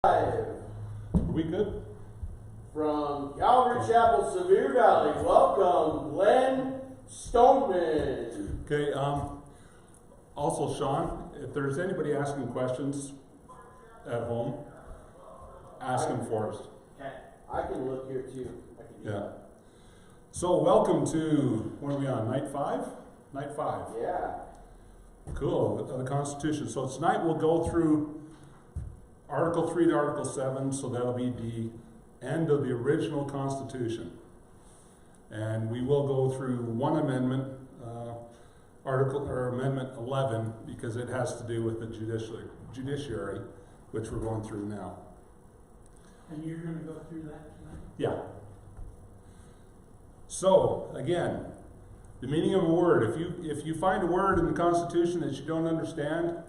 Live Are we good? from Calvary Chapel, Sevier Valley, welcome Glenn Stoneman. Okay, also Sean, if there's anybody asking questions at home, ask them for us. I can look here too. I can do Yeah. So welcome to, what are we on, night 5? Night 5. Yeah. Cool, the Constitution. So tonight we'll go through Article 3 to Article 7, so that'll be the end of the original Constitution. And we will go through one amendment, Amendment 11, because it has to do with the judiciary, which we're going through now. And you're going to go through that tonight? Yeah. So, again, the meaning of a word. If you find a word in the Constitution that you don't understand,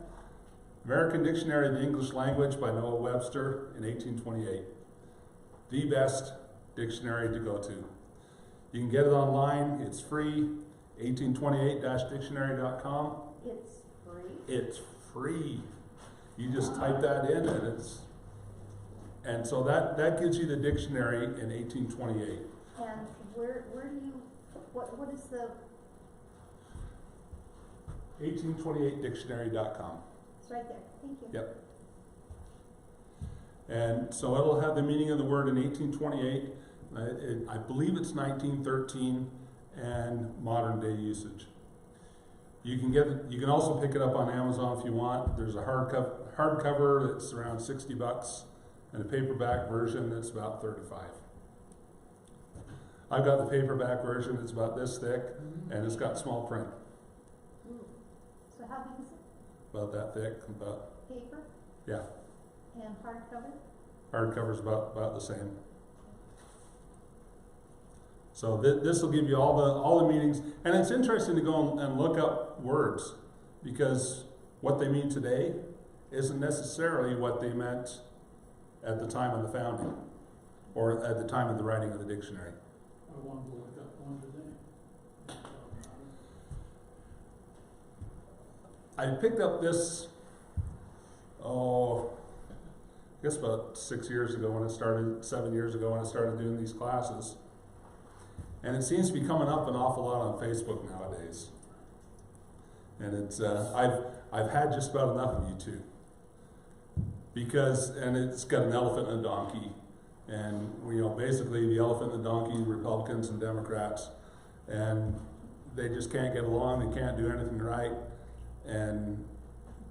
American Dictionary of the English Language by Noah Webster in 1828. The best dictionary to go to. You can get it online. It's free. 1828-dictionary.com. It's free. It's free. You just type that in and so that gives you the dictionary in 1828. And where do you, what is the, 1828dictionary.com. it's right there, thank you. Yep. And so it'll have the meaning of the word in 1828. I believe it's 1913 and modern day usage. You can also pick it up on Amazon if you want. There's a hardcover that's around $60 and a paperback version that's about $35. I've got the paperback version. It's about this thick and it's got small print. Ooh. So how big is it? About that thick. About, Paper yeah. and hardcover? Hardcover's about the same. So this will give you all the meanings, and it's interesting to go and look up words, because what they mean today isn't necessarily what they meant at the time of the founding, or at the time of the writing of the dictionary. I wanted to look up one today. I picked up this, I guess about 7 years ago when I started doing these classes. And it seems to be coming up an awful lot on Facebook nowadays. And it's, I've had just about enough of you two. And it's got an elephant and a donkey. And, basically the elephant and the donkey, Republicans and Democrats. And they just can't get along, they can't do anything right. And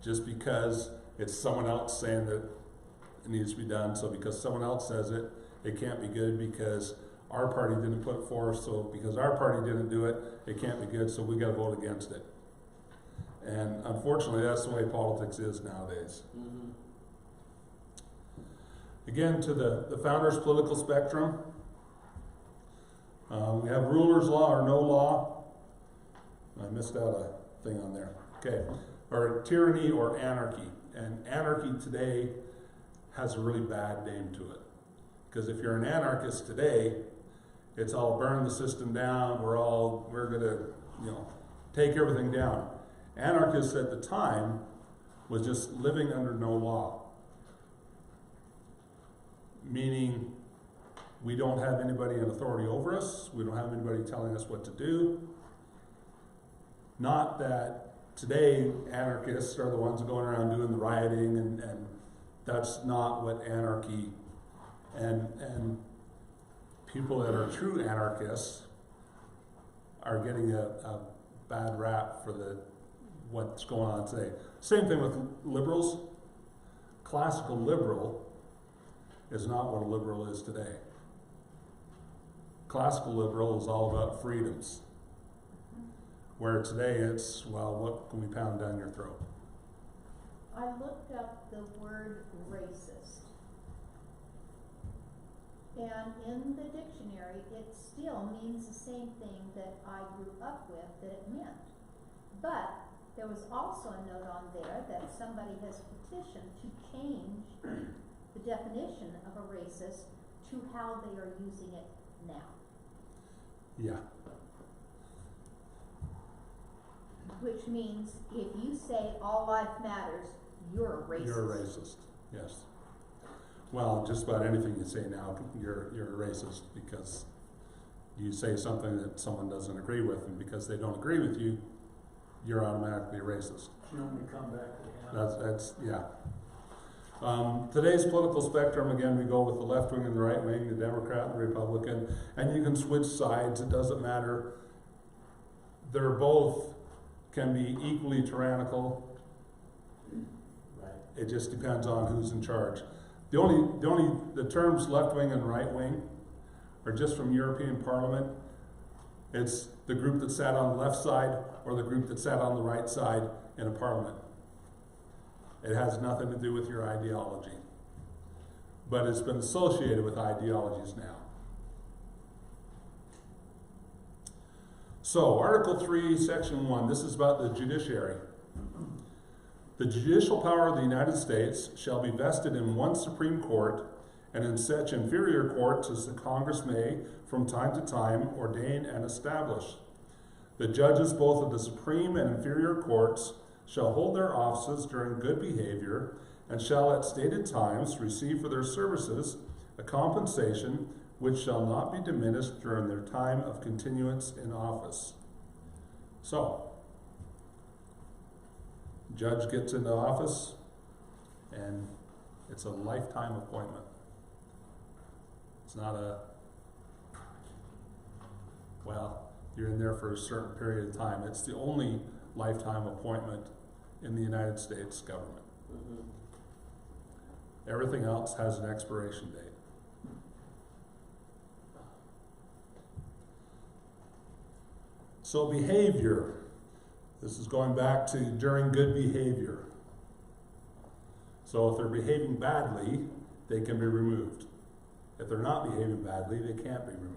just because it's someone else saying that it needs to be done, so because someone else says it, it can't be good because our party didn't put it forth, so because our party didn't do it, it can't be good, so we got to vote against it. And unfortunately, that's the way politics is nowadays. Mm-hmm. Again, to the founders' political spectrum, we have ruler's law or no law. I missed out a thing on there. Okay, or tyranny or anarchy. And anarchy today has a really bad name to it. Because if you're an anarchist today, it's all burn the system down, we're gonna, take everything down. Anarchists at the time was just living under no law. Meaning we don't have anybody in authority over us, we don't have anybody telling us what to do. Not that today anarchists are the ones going around doing the rioting, and that's not what anarchy and people that are true anarchists are getting a bad rap for what's going on today. Same thing with liberals. Classical liberal is not what a liberal is today. Classical liberal is all about freedoms. Where today it's, what can we pound down your throat? I looked up the word racist. And in the dictionary, it still means the same thing that I grew up with that it meant. But there was also a note on there that somebody has petitioned to change the definition of a racist to how they are using it now. Yeah. Which means if you say all life matters, you're a racist. You're a racist, yes. Well, just about anything you say now, you're a racist because you say something that someone doesn't agree with, and because they don't agree with you, you're automatically a racist. You want me to come back to the That's yeah. Today's political spectrum, again, we go with the left wing and the right wing, the Democrat and the Republican, and you can switch sides, it doesn't matter. They're both can be equally tyrannical. Right. It just depends on who's in charge. The terms left wing and right wing are just from European Parliament. It's the group that sat on the left side or the group that sat on the right side in a parliament. It has nothing to do with your ideology. But it's been associated with ideologies now. So, Article 3, Section 1, this is about the judiciary. The judicial power of the United States shall be vested in one Supreme Court and in such inferior courts as the Congress may, from time to time, ordain and establish. The judges both of the Supreme and inferior courts shall hold their offices during good behavior and shall at stated times receive for their services a compensation which shall not be diminished during their time of continuance in office. So, judge gets into office, and it's a lifetime appointment. It's not you're in there for a certain period of time. It's the only lifetime appointment in the United States government. Mm-hmm. Everything else has an expiration date. So behavior. This is going back to during good behavior. So if they're behaving badly, they can be removed. If they're not behaving badly, they can't be removed.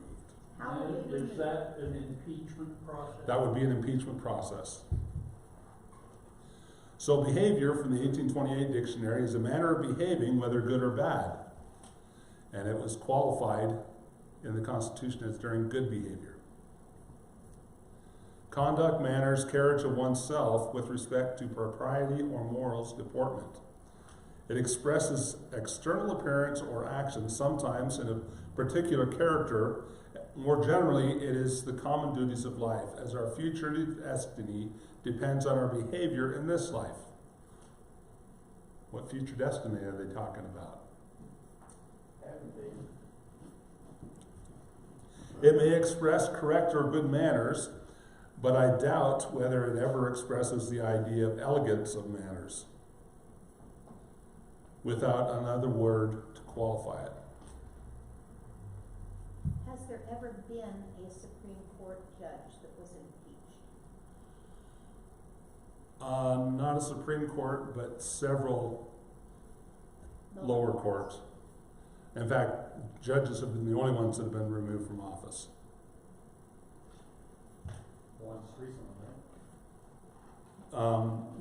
How would we Is remove that an impeachment process? That would be an impeachment process. So behavior from the 1828 dictionary is a manner of behaving, whether good or bad. And it was qualified in the Constitution as during good behavior. Conduct, manners, carriage of oneself with respect to propriety or morals deportment. It expresses external appearance or action, sometimes in a particular character. More generally, it is the common duties of life, as our future destiny depends on our behavior in this life. What future destiny are they talking about? It may express correct or good manners, but I doubt whether it ever expresses the idea of elegance of manners, without another word to qualify it. Has there ever been a Supreme Court judge that was impeached? Not a Supreme Court, but several lower courts. In fact, judges have been the only ones that have been removed from office. Once recently,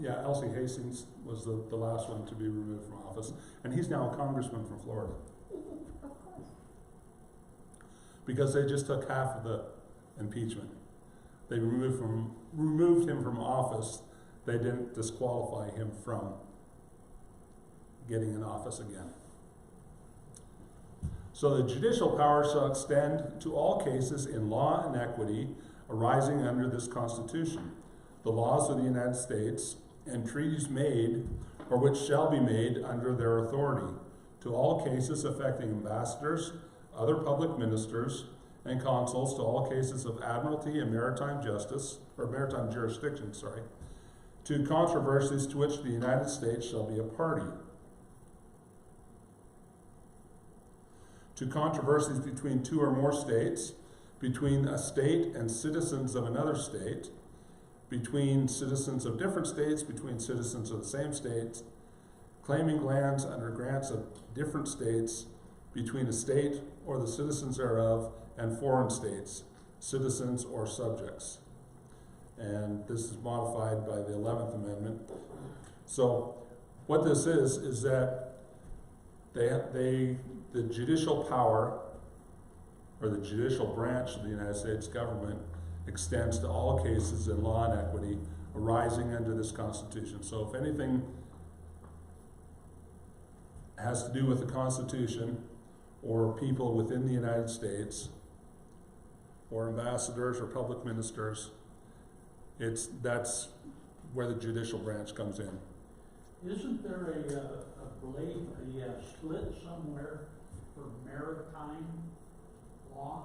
Yeah, Elsie Hastings was the last one to be removed from office, and he's now a congressman from Florida. Of course. Because they just took half of the impeachment. They removed him from office. They didn't disqualify him from getting in office again. So the judicial power shall extend to all cases in law and equity arising under this Constitution, the laws of the United States, and treaties made or which shall be made under their authority, to all cases affecting ambassadors, other public ministers, and consuls, to all cases of admiralty and maritime justice, or maritime jurisdiction, to controversies to which the United States shall be a party, to controversies between two or more states, between a state and citizens of another state, between citizens of different states, between citizens of the same states, claiming lands under grants of different states, between a state or the citizens thereof and foreign states, citizens or subjects. And this is modified by the 11th Amendment. So what this is that the judicial power, or the judicial branch of the United States government, extends to all cases in law and equity arising under this Constitution. So if anything has to do with the Constitution or people within the United States or ambassadors or public ministers, that's where the judicial branch comes in. Isn't there a split somewhere for maritime law?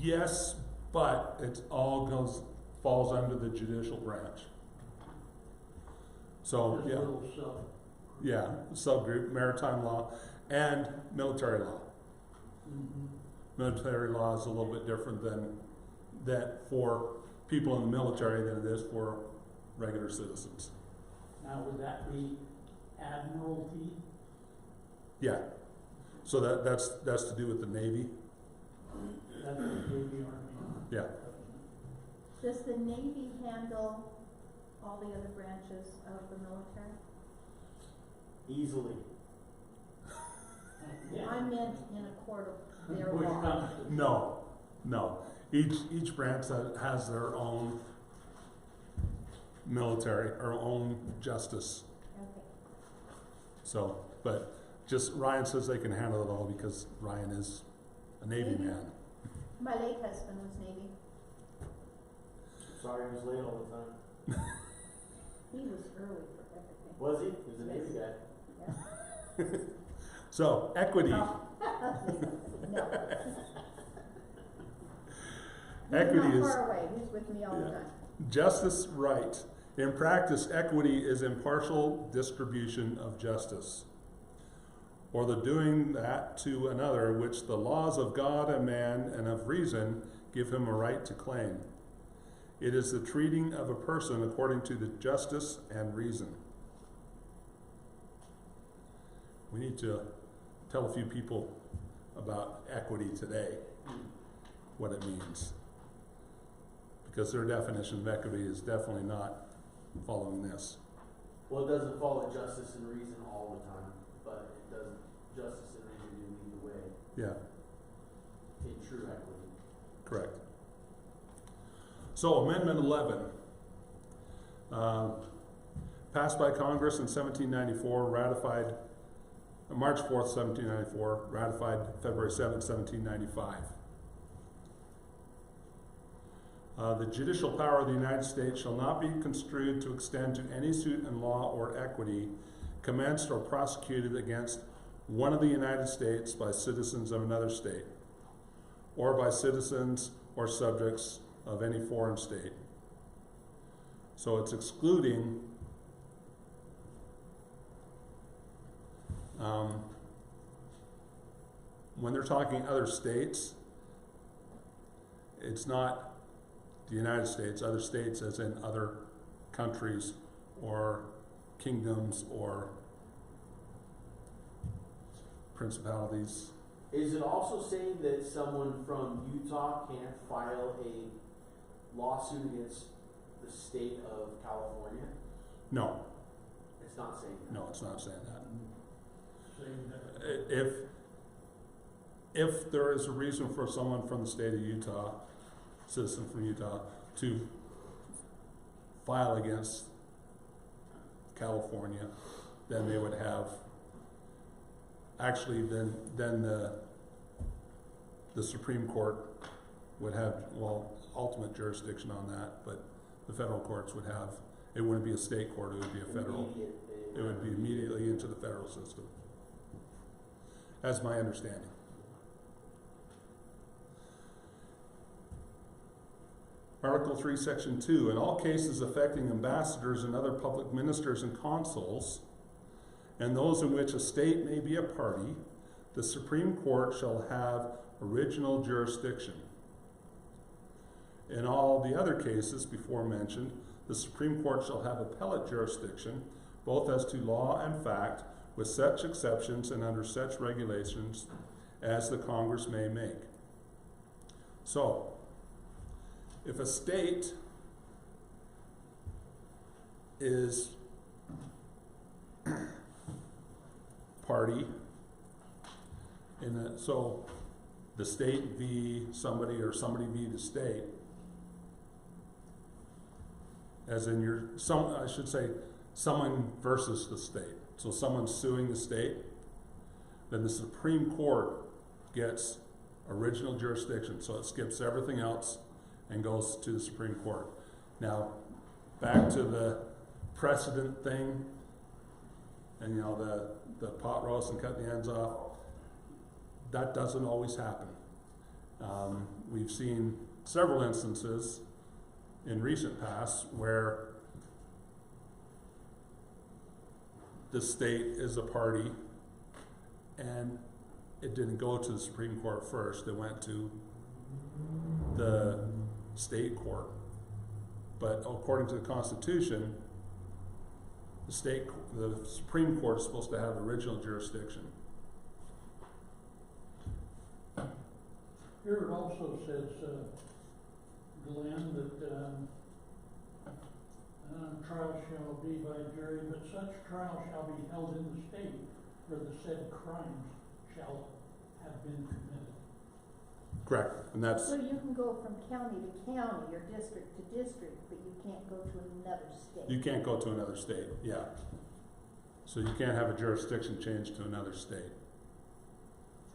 Yes, but it all falls under the judicial branch. So, Just a yeah. little sub. Yeah, subgroup, maritime law and military law. Mhm. Military law is a little bit different than that for people in the military than it is for regular citizens. Now, would that be admiralty? Yeah. So that's to do with the Navy. That's the Navy Army. Yeah. Does the Navy handle all the other branches of the military? Easily. Yeah. I meant in a court of their Which law. comes to- No. Each branch has their own military, or own justice. Okay. So, but just Ryan says they can handle it all because Ryan is a Navy man. My late husband was Navy. Sorry, I was late all the time. He was early for everything. Was he? He was a Navy guy. Yeah. So, equity. Oh. No. Equity He's is not far away, he's with me all the Yeah. time. justice right. In practice, equity is impartial distribution of justice, or the doing that to another which the laws of God and man and of reason give him a right to claim. It is the treating of a person according to the justice and reason. We need to tell a few people about equity today, what it means. Because their definition of equity is definitely not following this. Well, it doesn't follow justice and reason all the time, but it does justice and reason do lead the way Yeah, in true equity. correct. So Amendment 11, passed by Congress in 1794, ratified March 4th, 1794, ratified February 7th, 1795. The judicial power of the United States shall not be construed to extend to any suit in law or equity commenced or prosecuted against one of the United States by citizens of another state, or by citizens or subjects of any foreign state. So it's excluding when they're talking other states, it's not the United States, other states as in other countries or kingdoms or principalities. Is it also saying that someone from Utah can't file a lawsuit against the state of California? No, It's not saying that. no, it's not saying that. Saying that If there is a reason for someone from the state of Utah, citizen from Utah, to file against California, then they would have, actually then the Supreme Court would have, well, ultimate jurisdiction on that, but the federal courts would have, it wouldn't be a state court, it would be a federal. It would be immediately into the federal system. That's my understanding. Article 3, Section 2, in all cases affecting ambassadors and other public ministers and consuls, and those in which a state may be a party, the Supreme Court shall have original jurisdiction. In all the other cases before mentioned, the Supreme Court shall have appellate jurisdiction, both as to law and fact, with such exceptions and under such regulations as the Congress may make. So, if a state is party in a, so the state v. somebody or somebody v. the state, as in I should say, someone versus the state. So someone's suing the state, then the Supreme Court gets original jurisdiction, so it skips everything else and goes to the Supreme Court. Now, back to the precedent thing, and the pot roast and cut the ends off, that doesn't always happen. We've seen several instances in recent past where the state is a party and it didn't go to the Supreme Court first, it went to the state court. But according to the Constitution, the Supreme Court is supposed to have original jurisdiction. Here it also says, Glenn, that trial shall be by jury, but such trial shall be held in the state where the said crimes shall have been committed. Correct, and that's, So you can go from county to county or district to district, but you can't go to another state. you can't go to another state, yeah. So you can't have a jurisdiction change to another state.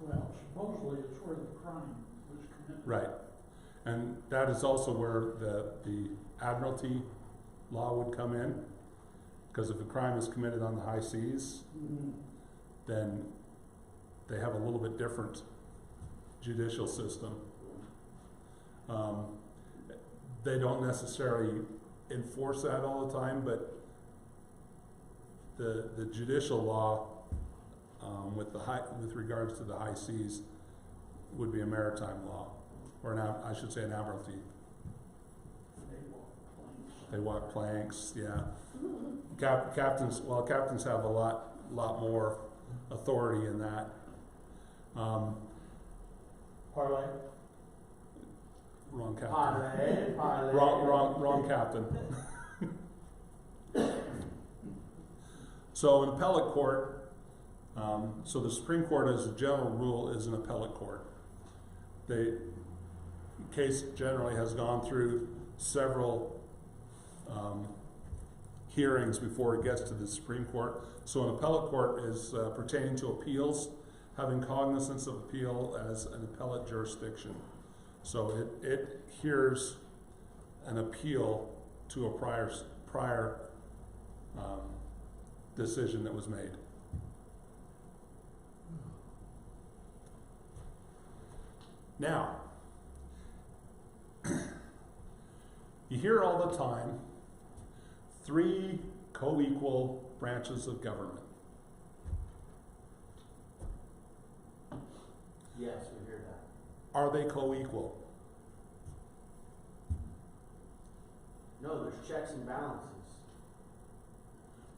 Well, supposedly it's where the crime was committed. Right, and that is also where the admiralty law would come in, because if a crime is committed on the high seas, then they have a little bit different judicial system. They don't necessarily enforce that all the time, but the judicial law with regards to the high seas would be a maritime law, or I should say an admiralty. They walk planks, yeah. Captains have a lot more authority in that. Parlay? Wrong captain. Parlay. Wrong captain. So an appellate court, so the Supreme Court as a general rule is an appellate court. The case generally has gone through several hearings before it gets to the Supreme Court. So an appellate court is pertaining to appeals, having cognizance of appeal as an appellate jurisdiction. So it hears an appeal to a prior decision that was made. Now, you hear all the time 3 co-equal branches of government. Yes, we hear that. Are they co-equal? No, there's checks and balances.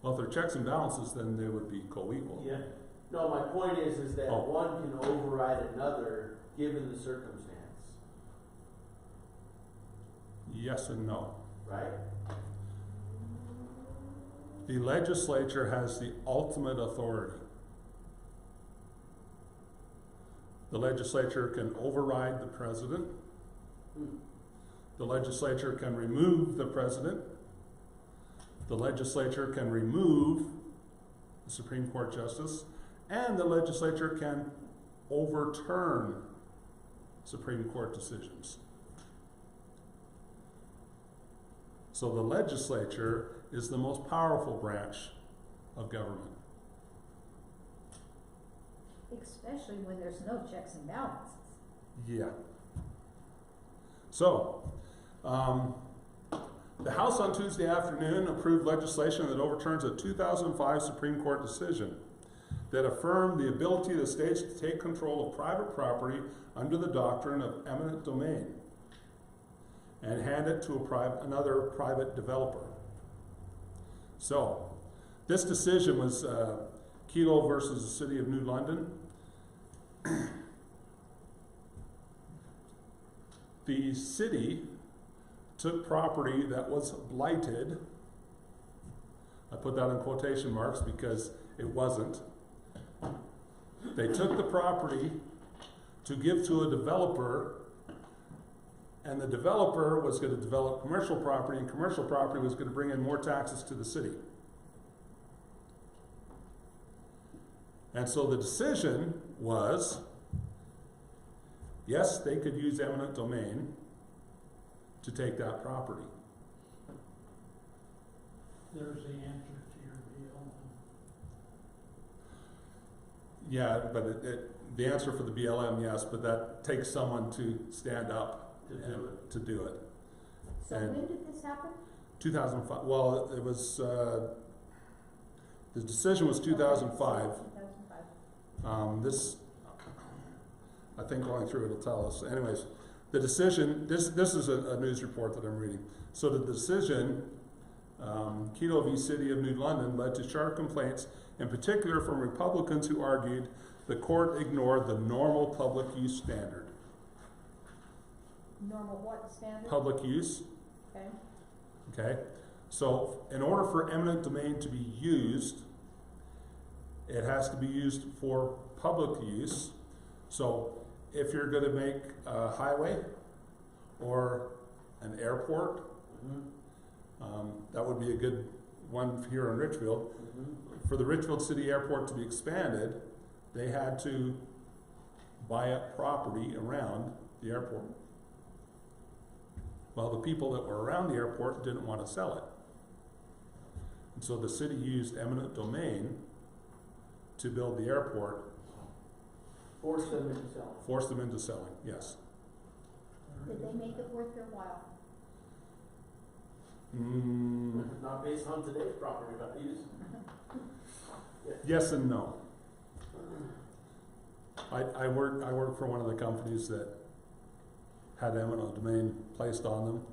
Well, if they're checks and balances, then they would be co-equal. Yeah. No, my point is that Oh. one can override another given the circumstance, Yes and no. right? The legislature has the ultimate authority. The legislature can override the president. The legislature can remove the president. The legislature can remove the Supreme Court justice, and the legislature can overturn Supreme Court decisions. So the legislature is the most powerful branch of government. Especially when there's no checks and balances. Yeah. So, the House on Tuesday afternoon approved legislation that overturns a 2005 Supreme Court decision that affirmed the ability of the states to take control of private property under the doctrine of eminent domain and hand it to another private developer. So, this decision was Kelo versus the City of New London. The city took property that was blighted. I put that in quotation marks because it wasn't. They took the property to give to a developer, and the developer was going to develop commercial property, and commercial property was going to bring in more taxes to the city. And so the decision was, yes, they could use eminent domain to take that property. There's the answer to your BLM. Yeah, but the answer for the BLM, yes, but that takes someone to stand up To do and it. to do it. So And- when did this happen? 2005, well, it was, the decision was 2005. 2005. This, I think going through it'll tell us. Anyways, the decision, this is a news report that I'm reading. So the decision, Keto v. City of New London, led to sharp complaints, in particular from Republicans who argued the court ignored the normal public use standard. Normal what standard? Public use, Okay. okay? So in order for eminent domain to be used, it has to be used for public use. So if you're gonna make a highway or an airport, that would be a good one here in Richfield. For the Richfield City Airport to be expanded, they had to buy up property around the airport. Well, the people that were around the airport didn't want to sell it. And so the city used eminent domain to build the airport, Force them into selling. force them into selling, yes. Did they make it worth their while? Not based on today's property values. Yes and no. I work for one of the companies that had eminent domain placed on them,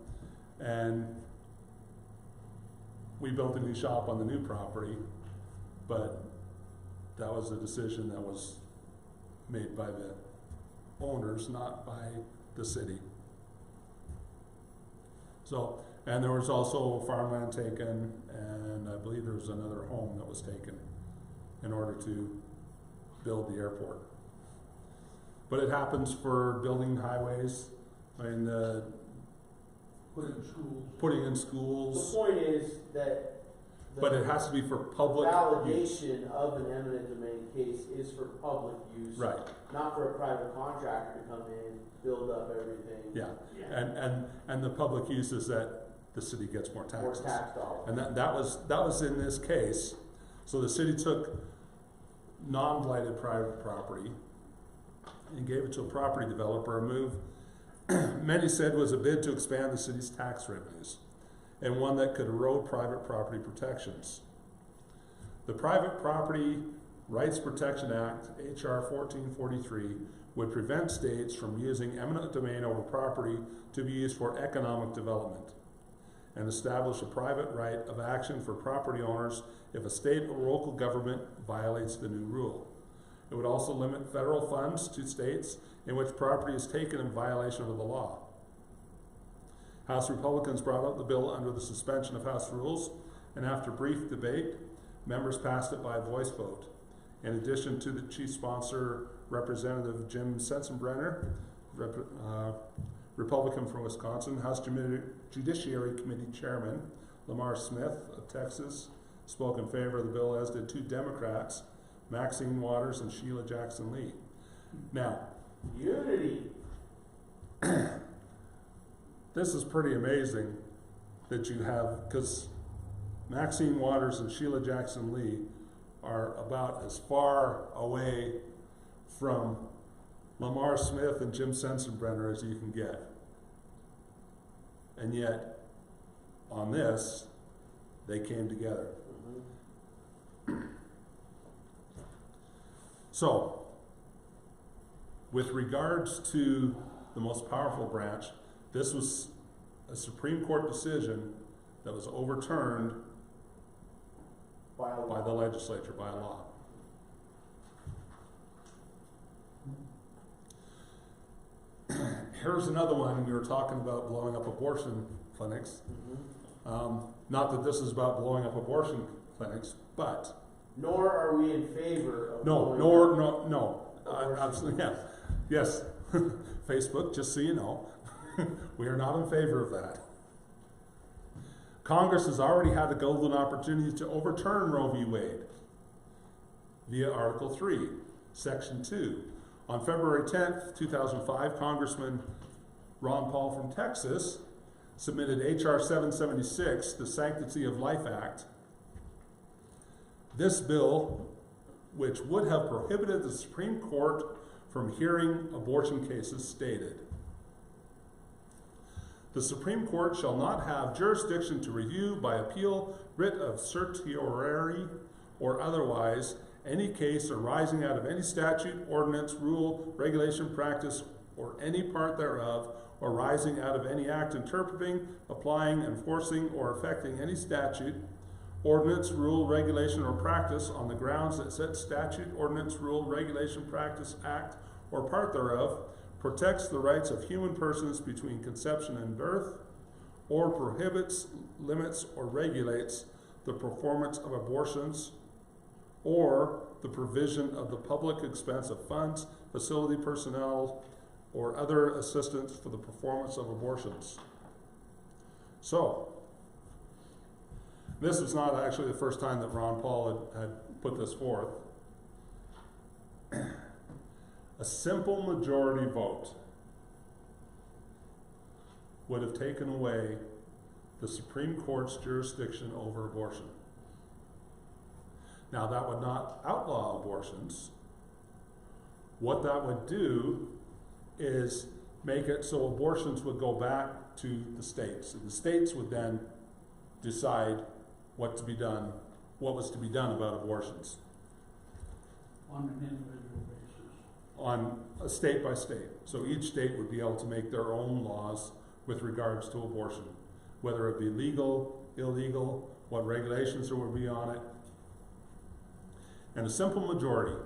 and we built a new shop on the new property, but that was a decision that was made by the owners, not by the city. So, and there was also farmland taken, and I believe there was another home that was taken in order to build the airport. But it happens for building highways, and Put in schools. putting in The schools, point is that the but it has to be for public use. validation of an eminent domain case is for public use. Right, Not for a private contractor to come in, build up everything. yeah, and the public use is that the city gets more More taxes. tax dollars. And that was in this case. So the city took non-blighted private property and gave it to a property developer, a move many said was a bid to expand the city's tax revenues, and one that could erode private property protections. The Private Property Rights Protection Act, H.R. 1443, would prevent states from using eminent domain over property to be used for economic development, and establish a private right of action for property owners if a state or local government violates the new rule. It would also limit federal funds to states in which property is taken in violation of the law. House Republicans brought up the bill under the suspension of House rules, and after brief debate, members passed it by voice vote. In addition to the chief sponsor, Representative Jim Sensenbrenner, Republican from Wisconsin, House Judiciary Committee Chairman Lamar Smith of Texas spoke in favor of the bill, as did two Democrats, Maxine Waters and Sheila Jackson Lee. Now, Unity. this is pretty amazing that you have, because Maxine Waters and Sheila Jackson Lee are about as far away from Lamar Smith and Jim Sensenbrenner as you can get. And yet, on this, they came together. So, with regards to the most powerful branch, this was a Supreme Court decision that was overturned by the legislature, by law. Here's another one. We were talking about blowing up abortion clinics. Not that this is about blowing up abortion clinics, but Nor are we in favor of blowing no. abortion. Absolutely, yeah. Yes. Facebook, just so you know, we are not in favor of that. Congress has already had a golden opportunity to overturn Roe v. Wade. via Article 3, Section 2. On February 10th, 2005, Congressman Ron Paul from Texas submitted H.R. 776, the Sanctity of Life Act. This bill, which would have prohibited the Supreme Court from hearing abortion cases, stated, "The Supreme Court shall not have jurisdiction to review by appeal, writ of certiorari, or otherwise, any case arising out of any statute, ordinance, rule, regulation, practice, or any part thereof, or arising out of any act interpreting, applying, enforcing, or affecting any statute, ordinance, rule, regulation, or practice on the grounds that said statute, ordinance, rule, regulation, practice, act, or part thereof protects the rights of human persons between conception and birth, or prohibits, limits, or regulates the performance of abortions, or the provision of the public expense of funds, facility personnel, or other assistance for the performance of abortions." So, this is not actually the first time that Ron Paul had put this forth. A simple majority vote would have taken away the Supreme Court's jurisdiction over abortion. Now, that would not outlaw abortions. What that would do is make it so abortions would go back to the states. And the states would then decide what was to be done about abortions On an individual basis. on a state by state. So each state would be able to make their own laws with regards to abortion, whether it be legal, illegal, what regulations there would be on it. And a simple majority.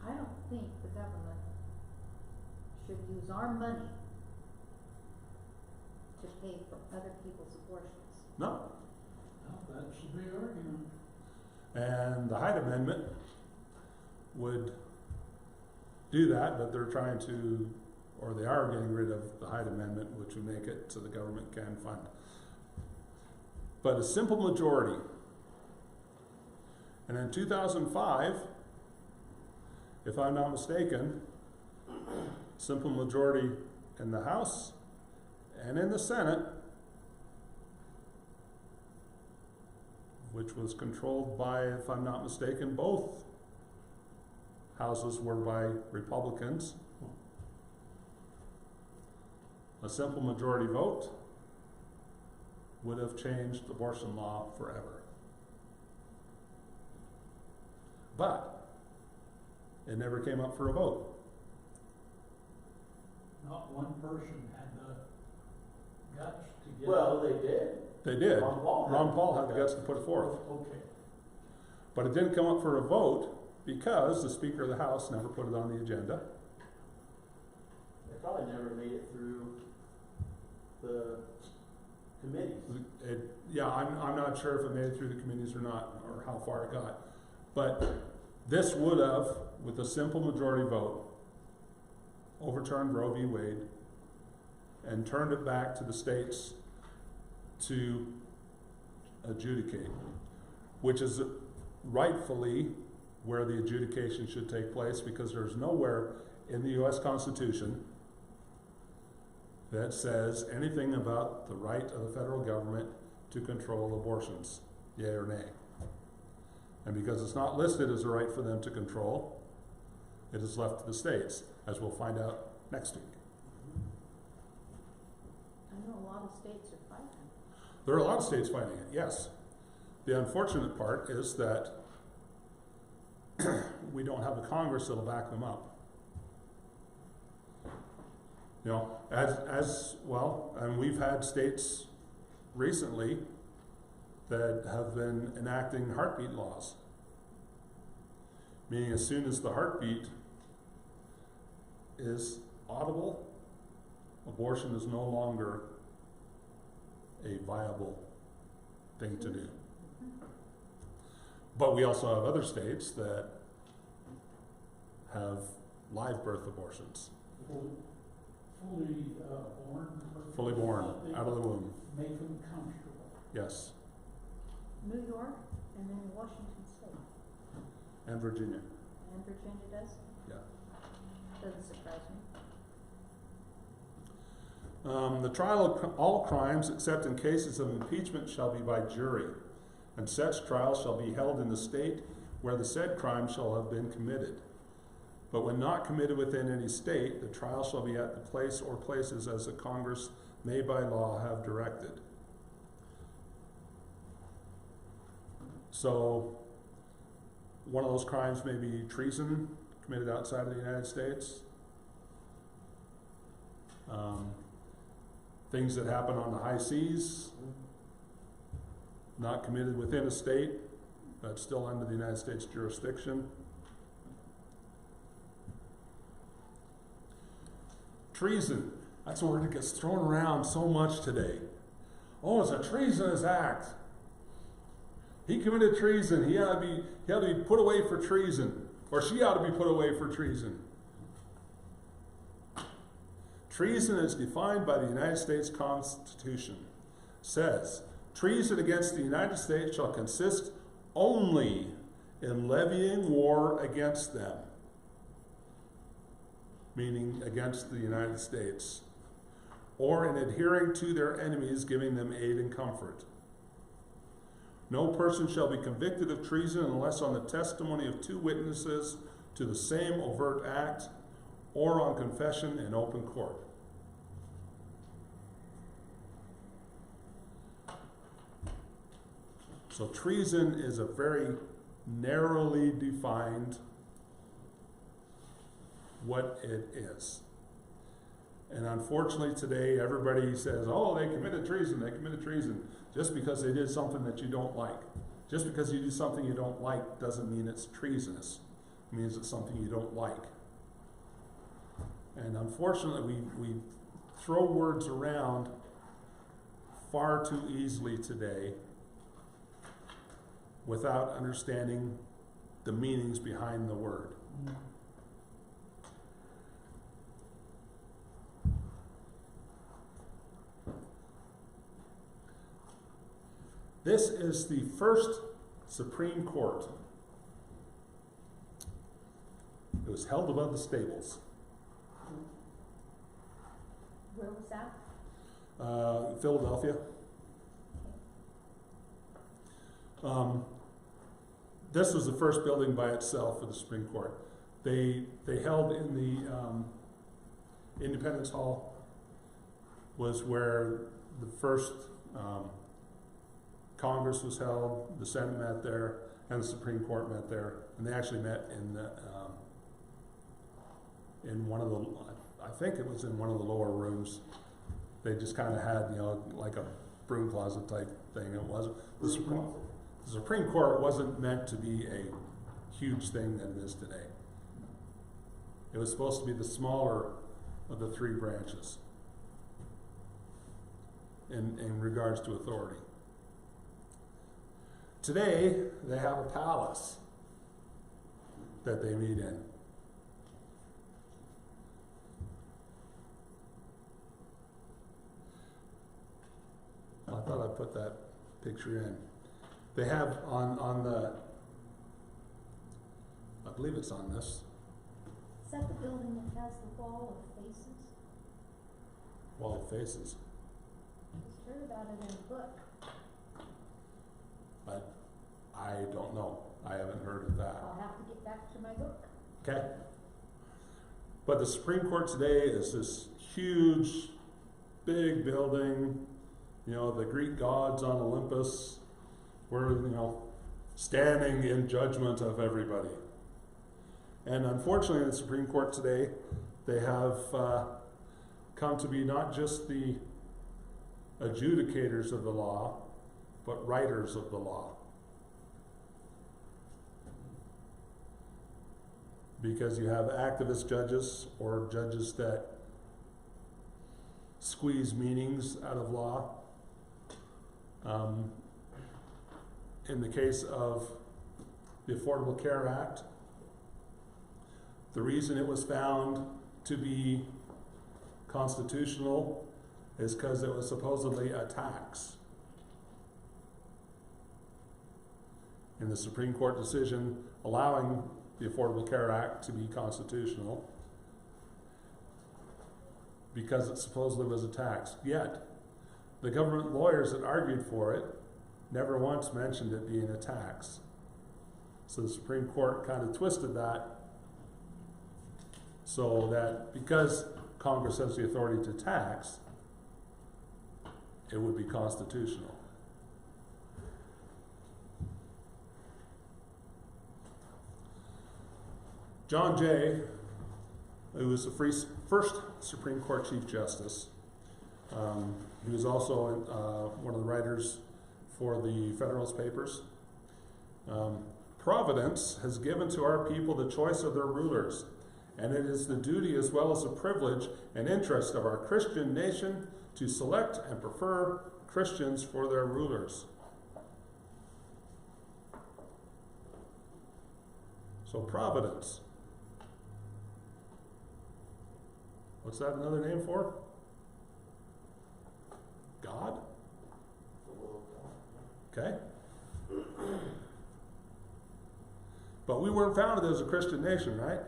I don't think the government should use our money to pay for other people's abortions. No. Well, that's the big argument. And the Hyde Amendment would do that, but they're trying to, or they are getting rid of the Hyde Amendment, which would make it so the government can fund. But a simple majority. And in 2005, if I'm not mistaken, simple majority in the House and in the Senate, which was controlled by, if I'm not mistaken, both houses were by Republicans. A simple majority vote would have changed abortion law forever. But it never came up for a vote. Not one person had the guts to get. Well, they did. They did. Ron Paul had the guts to put it forth. Okay. But it didn't come up for a vote because the Speaker of the House never put it on the agenda. They probably never made it through the committees. I'm not sure if it made it through the committees or not, or how far it got. But this would have, with a simple majority vote, overturned Roe v. Wade and turned it back to the states to adjudicate, which is rightfully where the adjudication should take place, because there's nowhere in the U.S. Constitution that says anything about the right of the federal government to control abortions, yea or nay. And because it's not listed as a right for them to control, it is left to the states, as we'll find out next week. I know a lot of states are fighting. There are a lot of states fighting it, yes. The unfortunate part is that we don't have a Congress that'll back them up. You know, as well, and we've had states recently that have been enacting heartbeat laws. Meaning as soon as the heartbeat is audible, abortion is no longer a viable thing to do. But we also have other states that have live birth abortions. Fully born. Fully born, out of the womb. Make them comfortable. Yes. New York and then Washington State. And Virginia. And Virginia does? Yeah. Doesn't surprise me. The trial of all crimes, except in cases of impeachment, shall be by jury, and such trial shall be held in the state where the said crime shall have been committed. But when not committed within any state, the trial shall be at the place or places as the Congress may by law have directed. So, one of those crimes may be treason committed outside of the United States. Things that happen on the high seas, not committed within a state, but still under the United States jurisdiction. Treason. That's a word that gets thrown around so much today. Oh, it's a treasonous act. He committed treason. He ought to be put away for treason. Or she ought to be put away for treason. Treason is defined by the United States Constitution. Says, treason against the United States shall consist only in levying war against them, meaning against the United States, or in adhering to their enemies, giving them aid and comfort. No person shall be convicted of treason unless on the testimony of 2 witnesses to the same overt act, or on confession in open court. So treason is a very narrowly defined what it is. And unfortunately today everybody says, oh, they committed treason, just because they did something that you don't like. Just because you do something you don't like doesn't mean it's treasonous. It means it's something you don't like. And unfortunately we throw words around far too easily today without understanding the meanings behind the word. This is the first Supreme Court. It was held above the stables. Where was that? Philadelphia. This was the first building by itself for the Supreme Court. They held in the Independence Hall, was where the first Congress was held, the Senate met there, and the Supreme Court met there, and they actually met in one of the, I think it was in one of the lower rooms. They just kind of had, like a broom closet type thing. It wasn't the Supreme Court wasn't meant to be a huge thing that it is today. It was supposed to be the smaller of the 3 branches in regards to authority. Today, they have a palace that they meet in. I thought I'd put that picture in. They have on the, I believe it's on this. Is that the building that has the wall of faces? Wall of Faces. Just heard about it in a book. But I don't know. I haven't heard of that. I'll have to get back to my book. Okay? But the Supreme Court today is this huge, big building, the Greek gods on Olympus, were, standing in judgment of everybody. And unfortunately, the Supreme Court today, they have come to be not just the adjudicators of the law, but writers of the law. Because you have activist judges, or judges that squeeze meanings out of law. In the case of the Affordable Care Act, the reason it was found to be constitutional is because it was supposedly a tax. in the Supreme Court decision allowing the Affordable Care Act to be constitutional because it supposedly was a tax. Yet, the government lawyers that argued for it never once mentioned it being a tax. So the Supreme Court kind of twisted that so that because Congress has the authority to tax, it would be constitutional. John Jay, who was the first Supreme Court Chief Justice, he was also one of the writers for the Federalist Papers. Providence has given to our people the choice of their rulers, and it is the duty as well as the privilege and interest of our Christian nation to select and prefer Christians for their rulers. So Providence. What's that another name for? God? Okay. But we weren't founded as a Christian nation, right?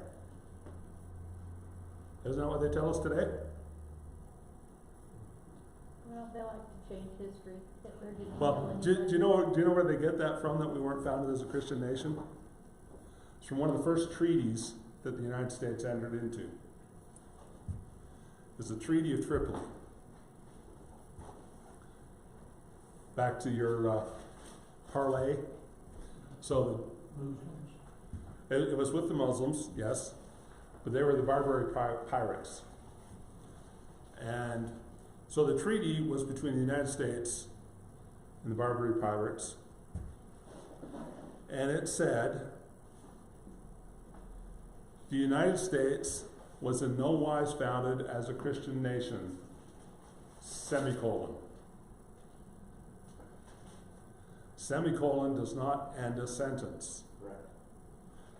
Isn't that what they tell us today? Well, they like to change history. That we're getting Well, do you know where they get that from, that we weren't founded as a Christian nation? It's from one of the first treaties that the United States entered into. It's the Treaty of Tripoli. Back to your parlay. So it was with the Muslims, yes, but they were the Barbary pirates. And so the treaty was between the United States and the Barbary pirates. And it said, the United States was in no wise founded as a Christian nation, semicolon. Semicolon does not end a sentence. Right.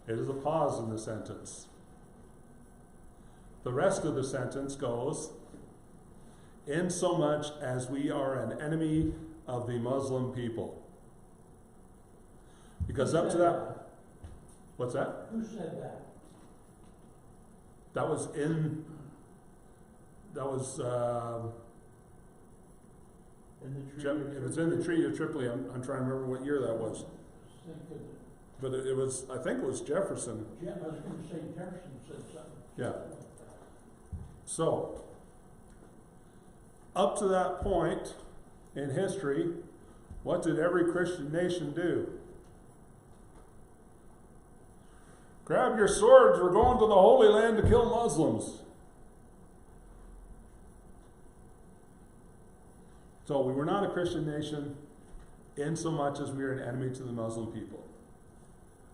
It is a pause in the sentence. The rest of the sentence goes, in so much as we are an enemy of the Muslim people. Because up to that, what's that? Who said that? That was in the Treaty of Tripoli. I'm trying to remember what year that was. But it was, I think it was Jefferson. I was going to say Jefferson said something. Yeah. So, up to that point in history, what did every Christian nation do? Grab your swords, we're going to the Holy Land to kill Muslims. So we were not a Christian nation in so much as we are an enemy to the Muslim people.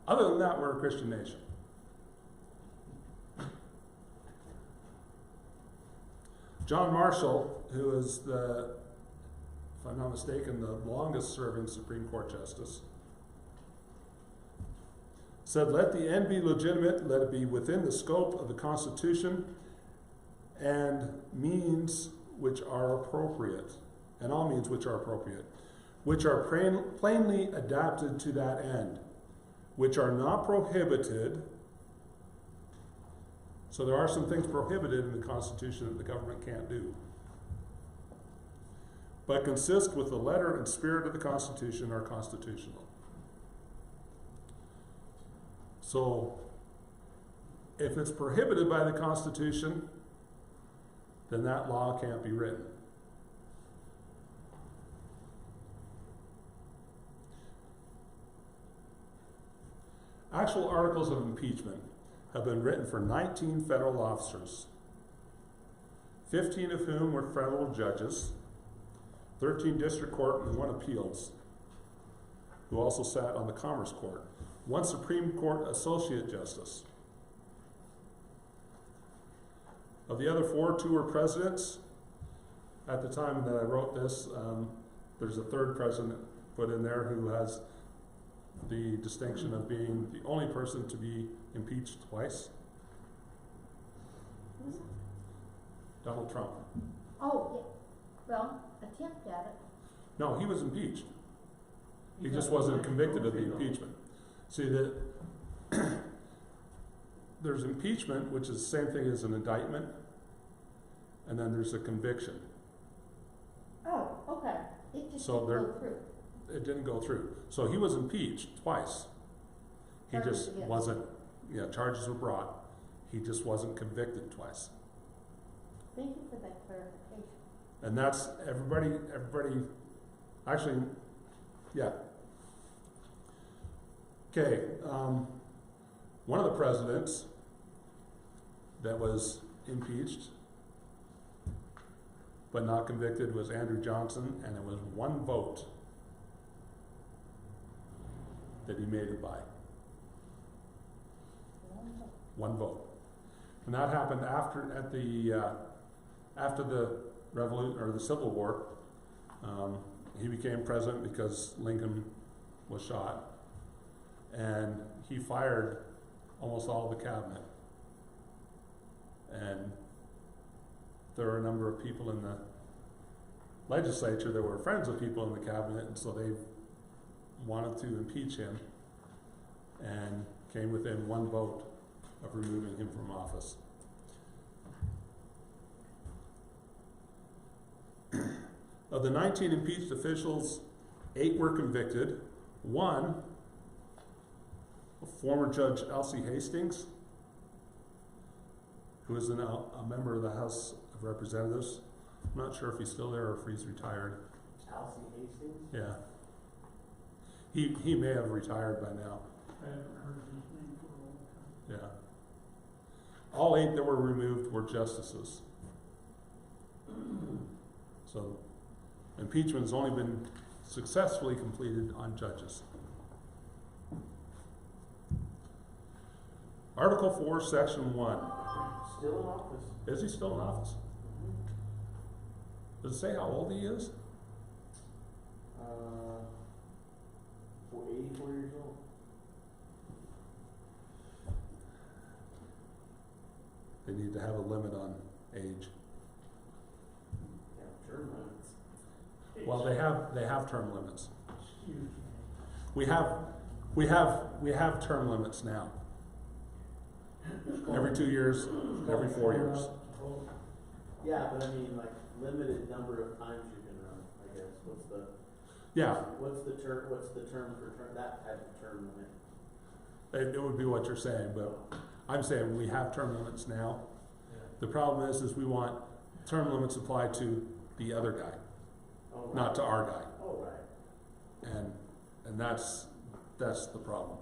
Other than that, we're a Christian nation. John Marshall, who is the, if I'm not mistaken, the longest serving Supreme Court justice, said, let the end be legitimate, let it be within the scope of the Constitution and means which are appropriate, and all means which are appropriate, which are plainly adapted to that end, which are not prohibited. So there are some things prohibited in the Constitution that the government can't do, but consist with the letter and spirit of the Constitution are constitutional. So, if it's prohibited by the Constitution, then that law can't be written. Actual articles of impeachment have been written for 19 federal officers, 15 of whom were federal judges, 13 district court, and 1 appeals, who also sat on the Commerce Court. 1 Supreme Court Associate Justice. Of the other 4, 2 were presidents. At the time that I wrote this, there's a 3rd president put in there who has the distinction of being the only person to be impeached twice. Donald Trump. Oh, yeah. Well, attempt at it. No, he was impeached. He just wasn't convicted of the impeachment. See that there's impeachment, which is the same thing as an indictment, and then there's a conviction. Oh, okay, it just So didn't there- go through. It didn't go through. So he was impeached twice. He Charges just against. wasn't, charges were brought. He just wasn't convicted twice. Thank you for that clarification. And that's everybody, actually, yeah. Okay, one of the presidents that was impeached but not convicted was Andrew Johnson, and it was one vote that he made it by. One vote. And that happened after the revolution or the Civil War. He became president because Lincoln was shot, and he fired almost all the cabinet. And there were a number of people in the legislature that were friends of people in the cabinet, and so they wanted to impeach him, and came within one vote of removing him from office. Of the 19 impeached officials, 8 were convicted. One, former Judge Elsie Hastings, who is now a member of the House of Representatives. I'm not sure if he's still there or if he's retired. Chelsea Hastings? Yeah. He may have retired by now. I haven't heard his name for a long time. Yeah. All 8 that were removed were justices. So impeachment has only been successfully completed on judges. Article 4, Section 1. Still in office. Is he still in office? Does it say how old he is? 84 years old. They need to have a limit on age. Yeah, term limits. Well, they have term limits. Excuse me. We have term limits now. Every 2 years, every 4 years. Yeah, but I mean, like, limited number of times you can run, I guess. Yeah, What's the term for that type of term limit? it would be what you're saying, but I'm saying we have term limits now. The problem is we want term limits applied to the other guy, Oh, right. not to our guy. Oh, right. And that's the problem.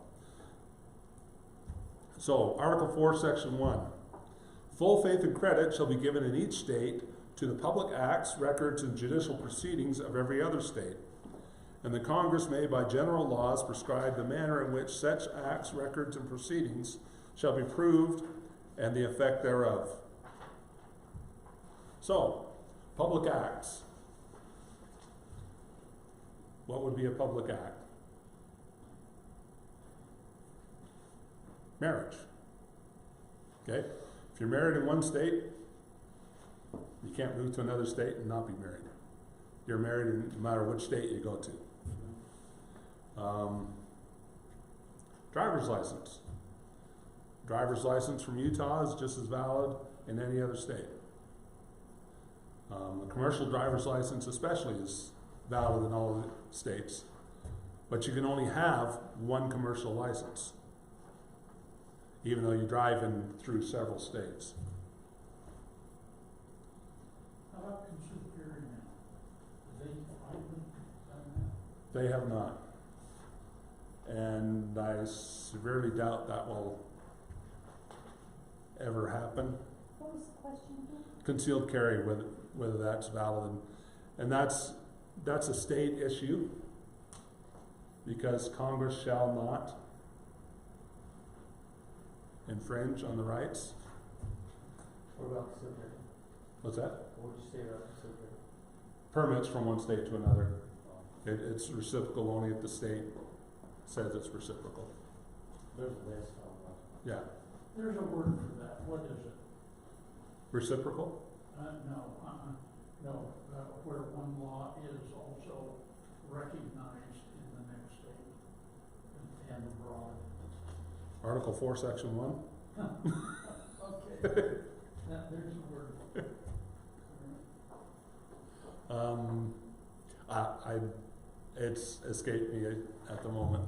So, Article 4, Section 1. Full faith and credit shall be given in each state to the public acts, records, and judicial proceedings of every other state. And the Congress may, by general laws, prescribe the manner in which such acts, records, and proceedings shall be proved and the effect thereof. So, public acts. What would be a public act? Marriage. Okay? If you're married in one state, you can't move to another state and not be married. You're married in no matter which state you go to. Driver's license. Driver's license from Utah is just as valid in any other state. A commercial driver's license especially is valid in all the states. But you can only have one commercial license, even though you drive through several states. How about Superior now? They finally done that? They have not. And I severely doubt that will ever happen. What was the question again? Concealed carry, whether that's valid. And that's a state issue, because Congress shall not infringe on the rights. What about reciprocal? What's that? What would you say about reciprocal? Permits from one state to another. It's reciprocal only if the state says it's reciprocal. There's a list on that. Yeah. There's a word for that. What is it? Reciprocal? No, where one law is also recognized in the next and abroad. Article 4, Section 1. Okay, now, there's the word. It's escaped me at the moment.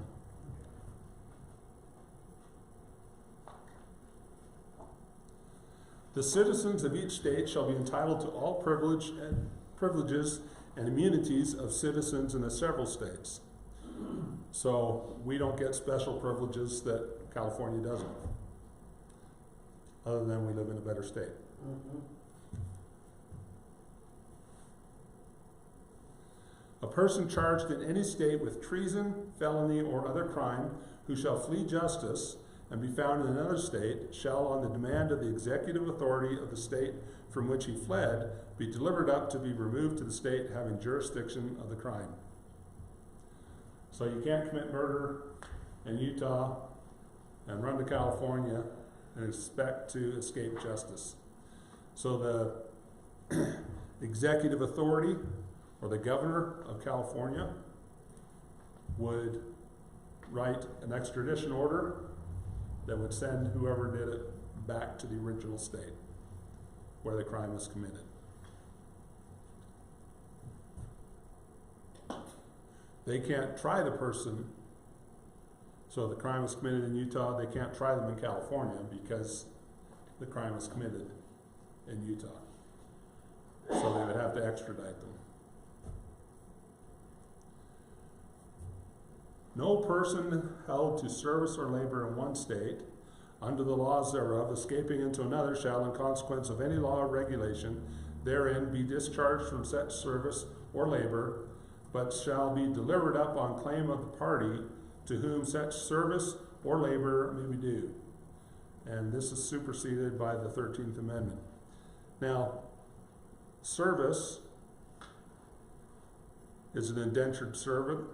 The citizens of each state shall be entitled to all privileges and immunities of citizens in the several states. So we don't get special privileges that California doesn't, other than we live in a better state. Mm-hmm. A person charged in any state with treason, felony, or other crime, who shall flee justice and be found in another state, shall, on the demand of the executive authority of the state from which he fled, be delivered up to be removed to the state having jurisdiction of the crime. So you can't commit murder in Utah and run to California and expect to escape justice. So the executive authority, or the governor of California, would write an extradition order that would send whoever did it back to the original state where the crime was committed. They can't try the person, so the crime was committed in Utah, they can't try them in California because the crime was committed in Utah. So they would have to extradite them. No person held to service or labor in one state, under the laws thereof, escaping into another, shall, in consequence of any law or regulation therein, be discharged from such service or labor, but shall be delivered up on claim of the party to whom such service or labor may be due. And this is superseded by the 13th Amendment. Now, service is an indentured servant.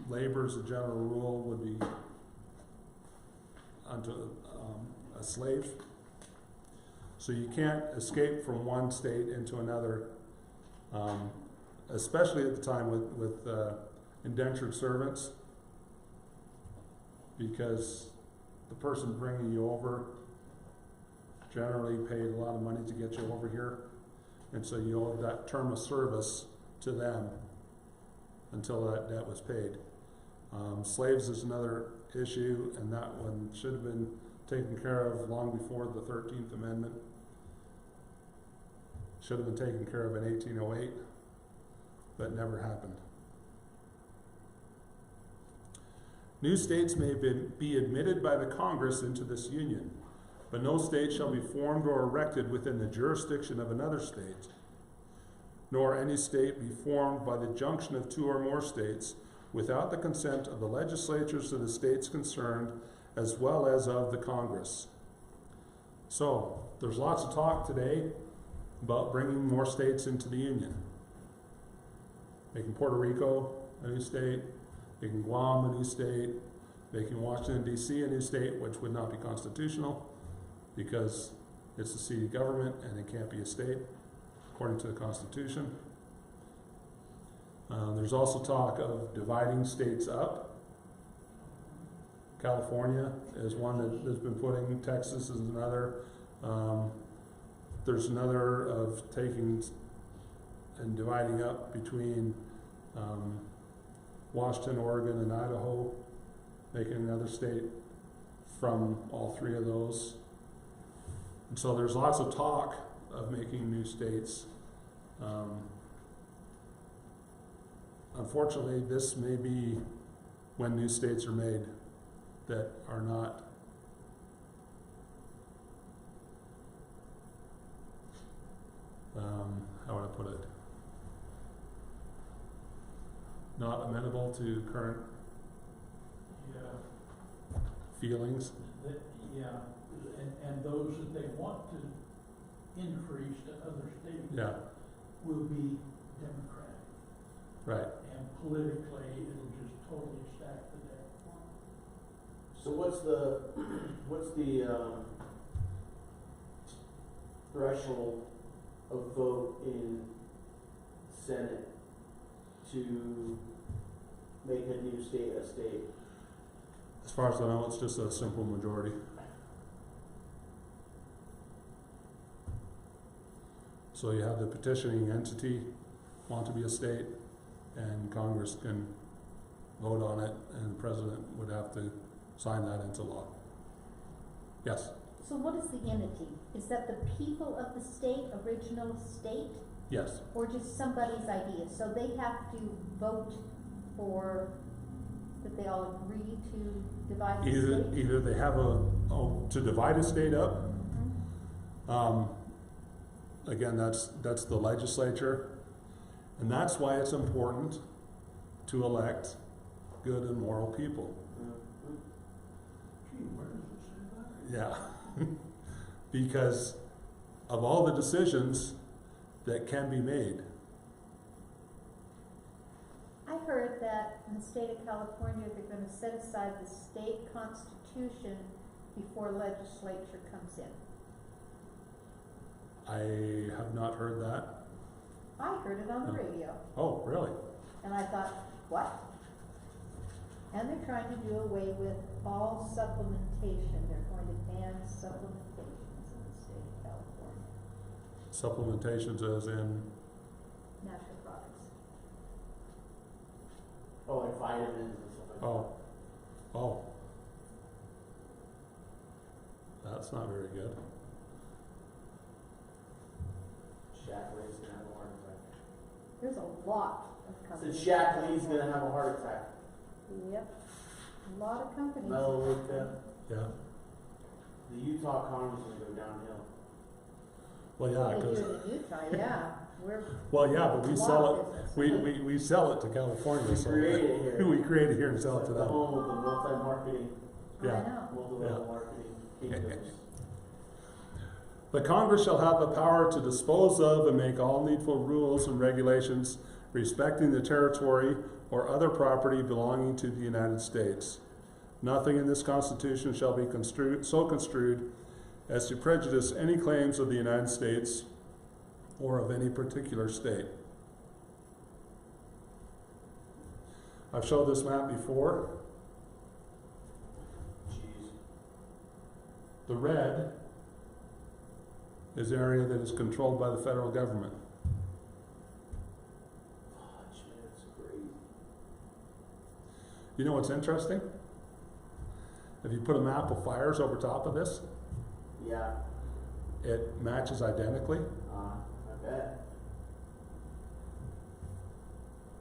Labor, as a general rule, would be unto a slave. So you can't escape from one state into another, especially at the time with indentured servants, because the person bringing you over generally paid a lot of money to get you over here, and so you owe that term of service to them until that debt was paid. Slaves is another issue, and that one should have been taken care of long before the 13th Amendment. Should have been taken care of in 1808, but never happened. New states may be admitted by the Congress into this union, but no state shall be formed or erected within the jurisdiction of another state, nor any state be formed by the junction of two or more states without the consent of the legislatures of the states concerned, as well as of the Congress. So, there's lots of talk today about bringing more states into the Union. Making Puerto Rico a new state, making Guam a new state, making Washington, D.C. a new state, which would not be constitutional because it's a seat of government and it can't be a state according to the Constitution. There's also talk of dividing states up. California is one that has been putting, Texas is another. There's another of taking and dividing up between Washington, Oregon, and Idaho, making another state from all three of those. And so there's lots of talk of making new states. Unfortunately, this may be when new states are made that are not how would I put it? Not amenable to current feelings. Yeah, and those that they want to increase to other states Yeah, will be Democratic. right. And politically, it'll just totally stack the deck. So what's the threshold of vote in Senate to make a new state a state? As far as I know, it's just a simple majority. So you have the petitioning entity want to be a state, and Congress can vote on it, and the president would have to sign that into law. Yes? So what is the entity? Is that the people of the state, original state, Yes. or just somebody's idea? So they have to vote for, that they all agree to divide the state? Either they have to divide a state up. Mhm. Again, that's the legislature, and that's why it's important to elect good and moral people. Gee, where does it say that? Yeah, because of all the decisions that can be made. I heard that in the state of California, they're gonna set aside the state constitution before legislature comes in. I have not heard that. I heard it on the No. radio, Oh, really? and I thought, what? And they're trying to do away with all supplementation. They're going to ban supplementations in the state of California, Supplementations as in, natural products. Oh, like vitamins and stuff like that. oh. That's not very good. Shaq Lee's gonna have a heart attack. There's a lot of Said companies. Shaq Lee's gonna have a heart attack. Yep, a lot of companies. Melaleuca. Yeah. The Utah economy's gonna go downhill. Well, yeah, They do 'cause it in Utah, yeah. We're well, yeah, but we lot sell of it. business. We sell it to California. We So create it here. we create it here and sell it to The them. home of the multi-marketing, Yeah. I know. multi-level marketing kingdoms. The Congress shall have the power to dispose of and make all needful rules and regulations respecting the territory or other property belonging to the United States. Nothing in this Constitution shall be so construed as to prejudice any claims of the United States or of any particular state. I've showed this map before. Jeez. The red is area that is controlled by the federal government. Fudge, man, it's crazy. You know what's interesting? If you put a map of fires over top of this, Yeah, it matches identically. I bet.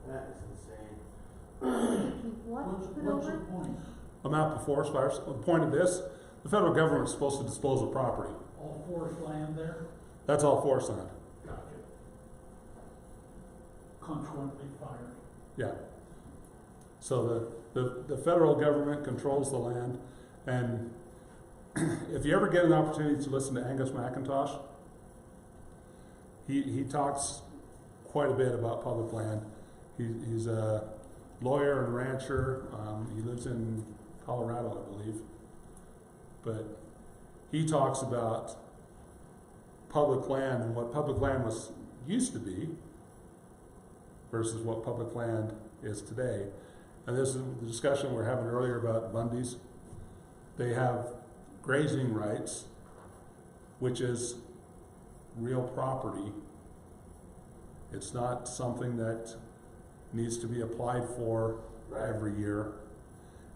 That is insane. What? What's Put the over? point? A map of forest fires. The point of this, the federal government is supposed to dispose of property. All forest land there? That's all forest land. Gotcha. Consequently fired. Yeah. So the federal government controls the land, and if you ever get an opportunity to listen to Angus McIntosh, he talks quite a bit about public land. He's a lawyer and rancher. He lives in Colorado, I believe. But he talks about public land and what public land was used to be versus what public land is today. And this is the discussion we were having earlier about Bundy's. They have grazing rights, which is real property. It's not something that needs to be applied for every year.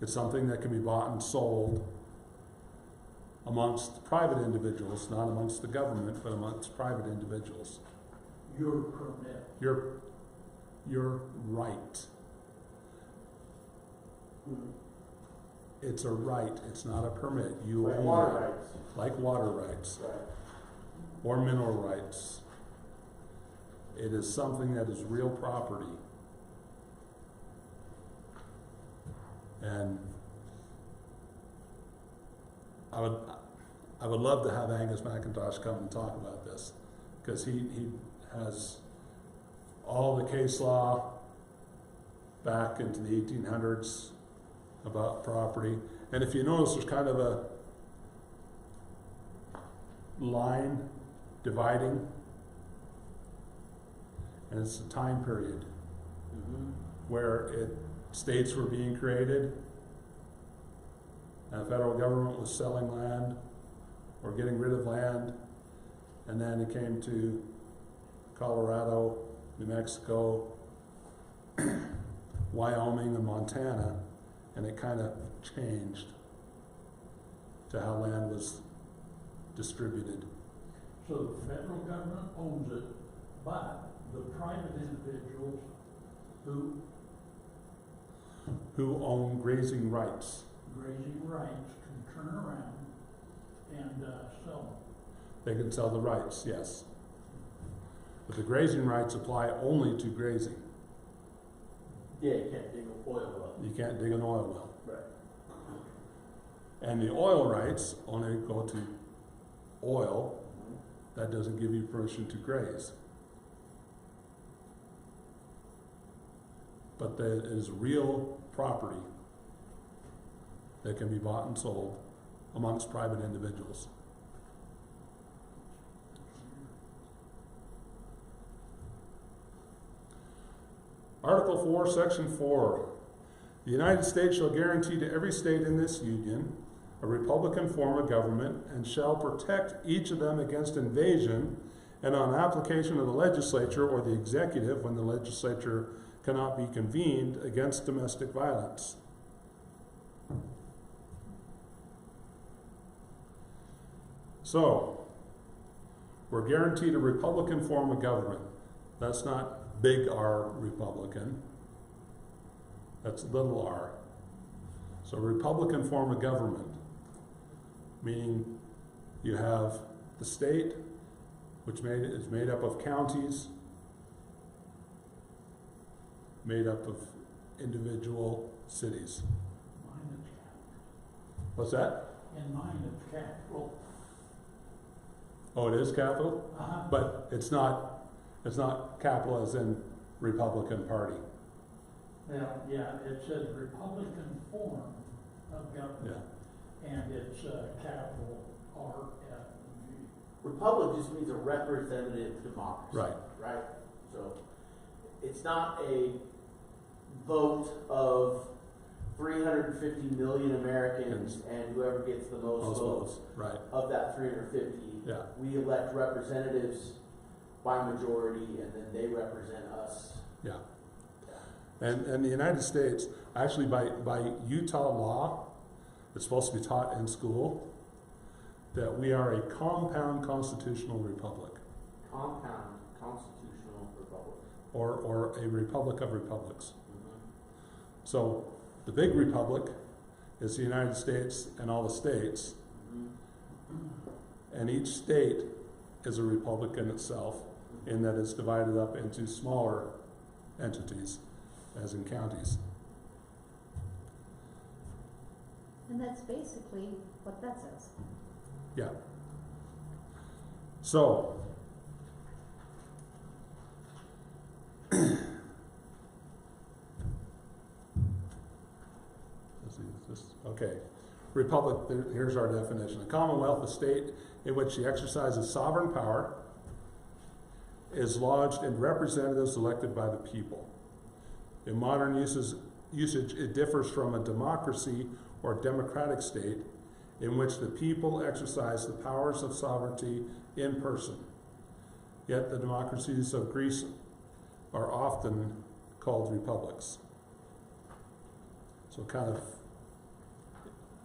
It's something that can be bought and sold amongst private individuals, not amongst the government, but amongst private individuals. Your permit. Your right. It's a right, it's not a permit. You Like own water it. rights. Like water rights Right. or mineral rights. It is something that is real property. And I would love to have Angus McIntosh come and talk about this, because he has all the case law back into the 1800s about property. And if you notice, there's kind of a line dividing, and it's a time period. where states were being created, and the federal government was selling land or getting rid of land, and then it came to Colorado, New Mexico, Wyoming, and Montana, and it kind of changed to how land was distributed. So the federal government owns it, but the private individuals who own grazing rights. grazing rights can turn around and sell them. They can sell the rights, yes. But the grazing rights apply only to grazing. Yeah, you can't dig an oil well. You can't dig an oil well. Right. And the oil rights only go to oil. That doesn't give you permission to graze. But there is real property that can be bought and sold amongst private individuals. Article 4, Section 4. The United States shall guarantee to every state in this Union a republican form of government, and shall protect each of them against invasion and on application of the legislature or the executive, when the legislature cannot be convened, against domestic violence. So, we're guaranteed a republican form of government. That's not big R Republican. That's little r. So, republican form of government, meaning you have the state, which is made up of counties, made up of individual cities. Mine is capital. What's that? In mine it's capital. Oh, it is capital? Uh-huh. But it's not capital as in Republican Party. Well, yeah, it says Republican form of Yeah. government, and it's capital R-F-G. Republic just means a representative democracy. Right. Right? So it's not a vote of 350 million Americans and whoever gets the most votes Right. of that 350. Yeah. We elect representatives by majority and then they represent us. Yeah. And the United States, actually by Utah law, it's supposed to be taught in school that we are a compound constitutional republic, Compound constitutional republic. or a republic of republics. Mm-hmm. So the big republic is the United States and all the states, Mm-hmm. and each state is a republic in itself, in that it's divided up into smaller entities, as in counties. And that's basically what that says. Yeah. So, let's see, is this, okay. Republic, here's our definition. A commonwealth, a state in which the exercise of sovereign power is lodged in representatives elected by the people. In modern usage, it differs from a democracy or democratic state in which the people exercise the powers of sovereignty in person. Yet the democracies of Greece are often called republics. So it kind of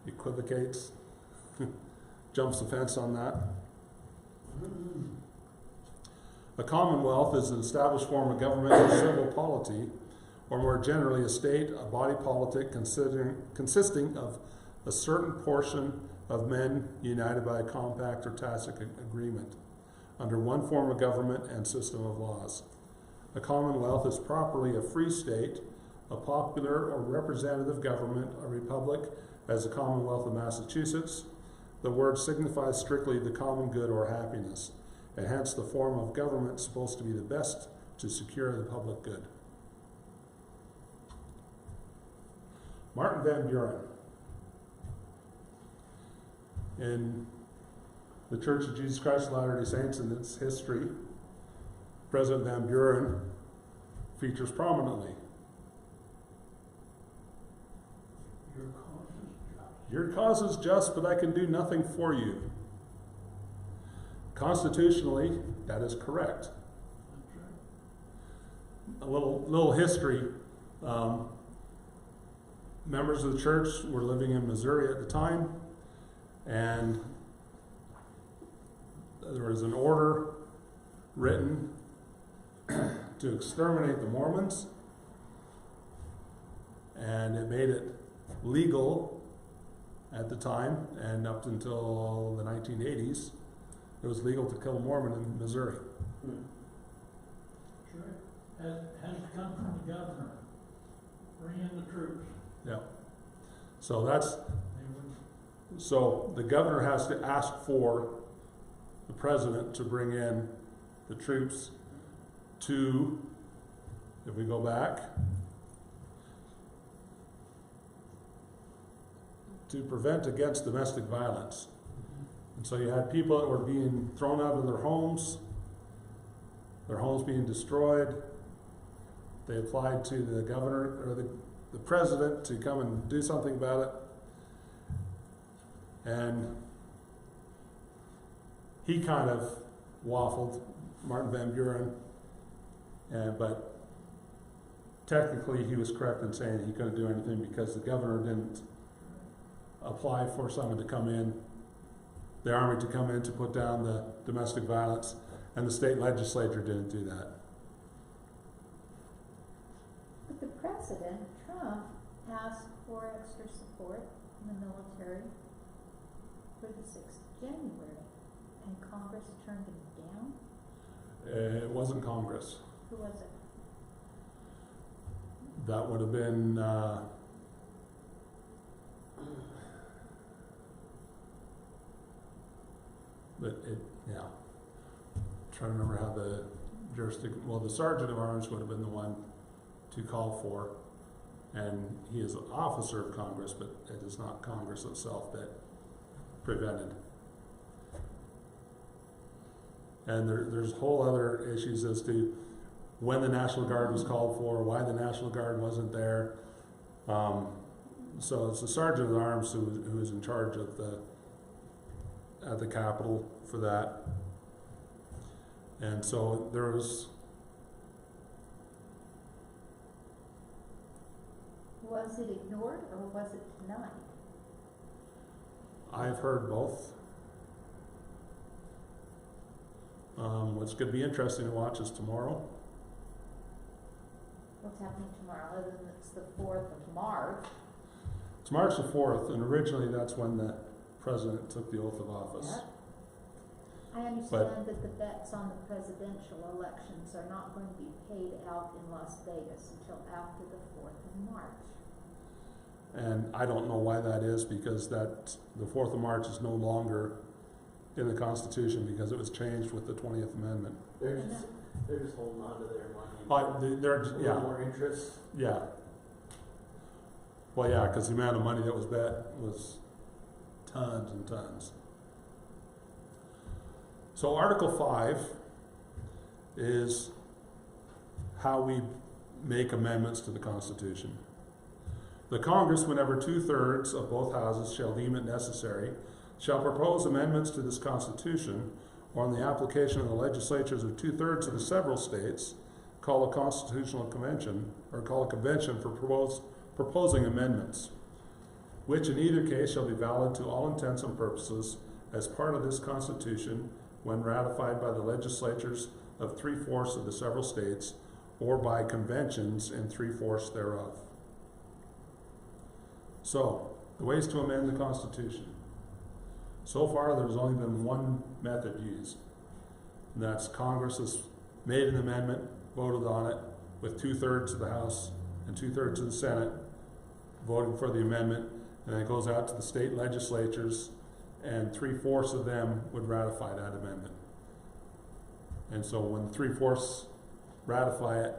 equivocates, jumps the fence on that. A commonwealth is an established form of government and civil polity, or more generally a state, a body politic consisting of a certain portion of men united by a compact or tacit agreement under one form of government and system of laws. A commonwealth is properly a free state, a popular or representative government, a republic, as the Commonwealth of Massachusetts. The word signifies strictly the common good or happiness, and hence the form of government supposed to be the best to secure the public good. Martin Van Buren. In the Church of Jesus Christ of Latter-day Saints and its history, President Van Buren features prominently. Your cause is just. Your cause is just, but I can do nothing for you. Constitutionally, that is correct. That's right. A little history. Members of the church were living in Missouri at the time, and there was an order written to exterminate the Mormons, and it made it legal at the time, and up until the 1980s, it was legal to kill a Mormon in Missouri. Hmm. That's right. Has come from the governor. Bring in the troops. Yeah. So that's, They would, so the governor has to ask for the president to bring in the troops to, if we go back, to prevent against domestic violence. And so you had people that were being thrown out of their homes being destroyed. They applied to the governor or the president to come and do something about it. And he kind of waffled, Martin Van Buren, but technically he was correct in saying he couldn't do anything because the governor didn't apply for someone to come in, the army to come in to put down the domestic violence, and the state legislature didn't do that. But the president, Trump, asked for extra support in the military for the 6th of January, and Congress turned him down? It wasn't Congress. Who was it? That would have been, but it, yeah. Trying to remember how the jurisdiction, well, the Sergeant of Arms would have been the one to call for, and he is an officer of Congress, but it is not Congress itself that prevented. And there's whole other issues as to when the National Guard was called for, why the National Guard wasn't there. So it's the Sergeant of Arms who is in charge of at the Capitol for that. And so there was. Was it ignored or was it denied? I've heard both. What's going to be interesting to watch is tomorrow. What's happening tomorrow, other than it's the 4th of March? It's March the 4th, and originally that's when the president took the oath of office. Yep. I understand that the bets on the presidential elections are not going to be paid out in Las Vegas until after the 4th of March. And I don't know why that is, because that the 4th of March is no longer in the Constitution because it was changed with the 20th Amendment. They're just holding on to their money. But they're A little yeah, more interest. yeah. Well, yeah, because the amount of money that was bet was tons and tons. So Article 5 is how we make amendments to the Constitution. The Congress, whenever 2/3 of both houses shall deem it necessary, shall propose amendments to this Constitution, or on the application of the legislatures of 2/3 of the several states, call a constitutional convention, or call a convention for proposing amendments, which in either case shall be valid to all intents and purposes as part of this Constitution when ratified by the legislatures of 3/4 of the several states, or by conventions in 3/4 thereof. So, the ways to amend the Constitution. So far, there's only been one method used, and that's Congress has made an amendment, voted on it, with 2/3 of the House and 2/3 of the Senate voting for the amendment, and then it goes out to the state legislatures, and 3/4 of them would ratify that amendment. And so when 3/4 ratify it,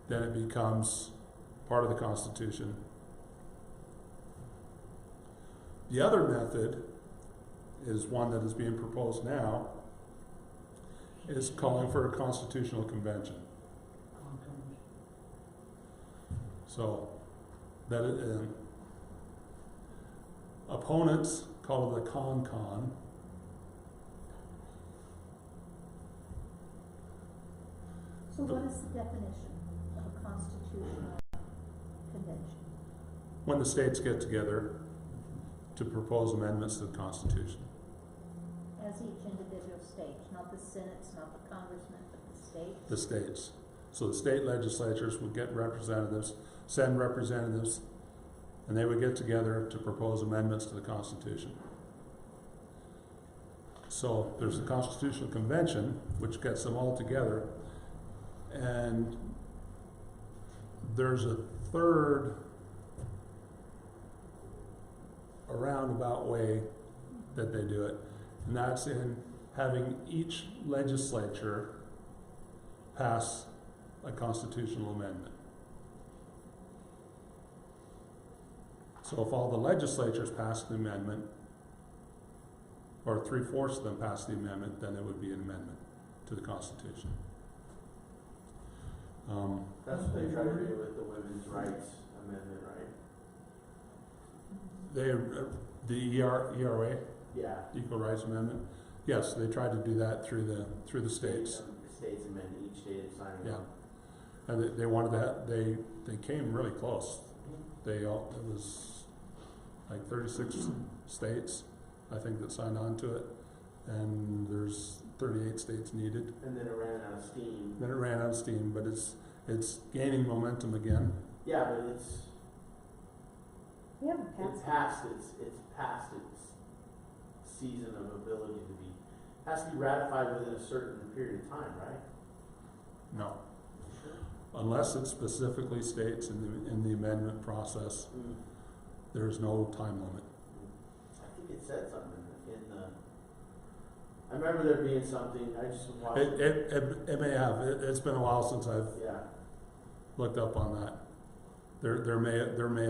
then it becomes part of the Constitution. The other method is one that is being proposed now, is calling for a constitutional convention. Concomes. So that Opponents call it a con-con. So what is the definition of a constitutional convention? When the states get together to propose amendments to the Constitution. As each individual state, not the senates, not the congressmen, but the states? The states. So the state legislatures would get representatives, send representatives, and they would get together to propose amendments to the Constitution. So there's the Constitutional Convention, which gets them all together, and there's a third a roundabout way that they do it, and that's in having each legislature pass a constitutional amendment. So if all the legislatures pass the amendment, or 3/4 of them pass the amendment, then it would be an amendment to the Constitution. That's what they try to do with the women's rights amendment, right? The ERA, Yeah. Equal Rights Amendment, yes, they tried to do that through the states. States amend each state is signing Yeah. on. And they wanted that, they came really close. It was like 36 states, I think, that signed on to it, and there's 38 states needed. And then it ran out of steam. Then it ran out of steam, but it's gaining momentum again. Yeah, but it's We haven't passed it. it's past its season of ability to be, has to be ratified within a certain period of time, right? No, unless it specifically states in the amendment process, there's no time limit. I think it said something in the, I remember there being something, I just watched. It may have. It's been a while since I've Yeah, looked up on that. There may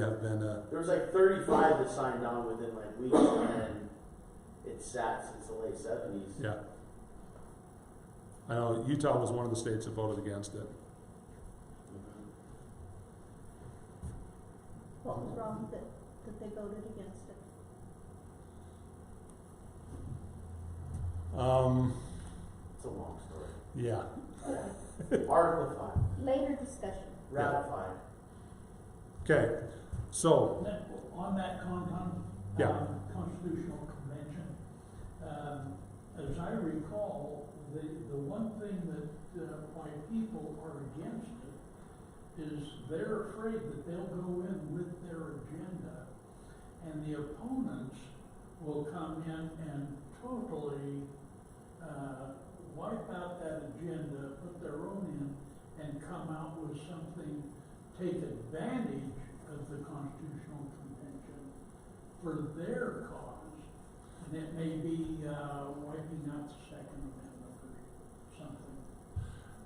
have been a. there was like 35 that signed on within like weeks, and then it sat since the late 70s. Yeah. I know Utah was one of the states that voted against it. What was wrong that they voted against it? It's a long story. Yeah. Article 5, Later discussion. ratified. Okay, so, And then on that Yeah. constitutional convention, as I recall, the one thing that why people are against it is they're afraid that they'll go in with their agenda, and the opponents will come in and totally wipe out that agenda, put their own in, and come out with something, take advantage of the Constitutional Convention for their cause. And it may be wiping out the Second Amendment or something.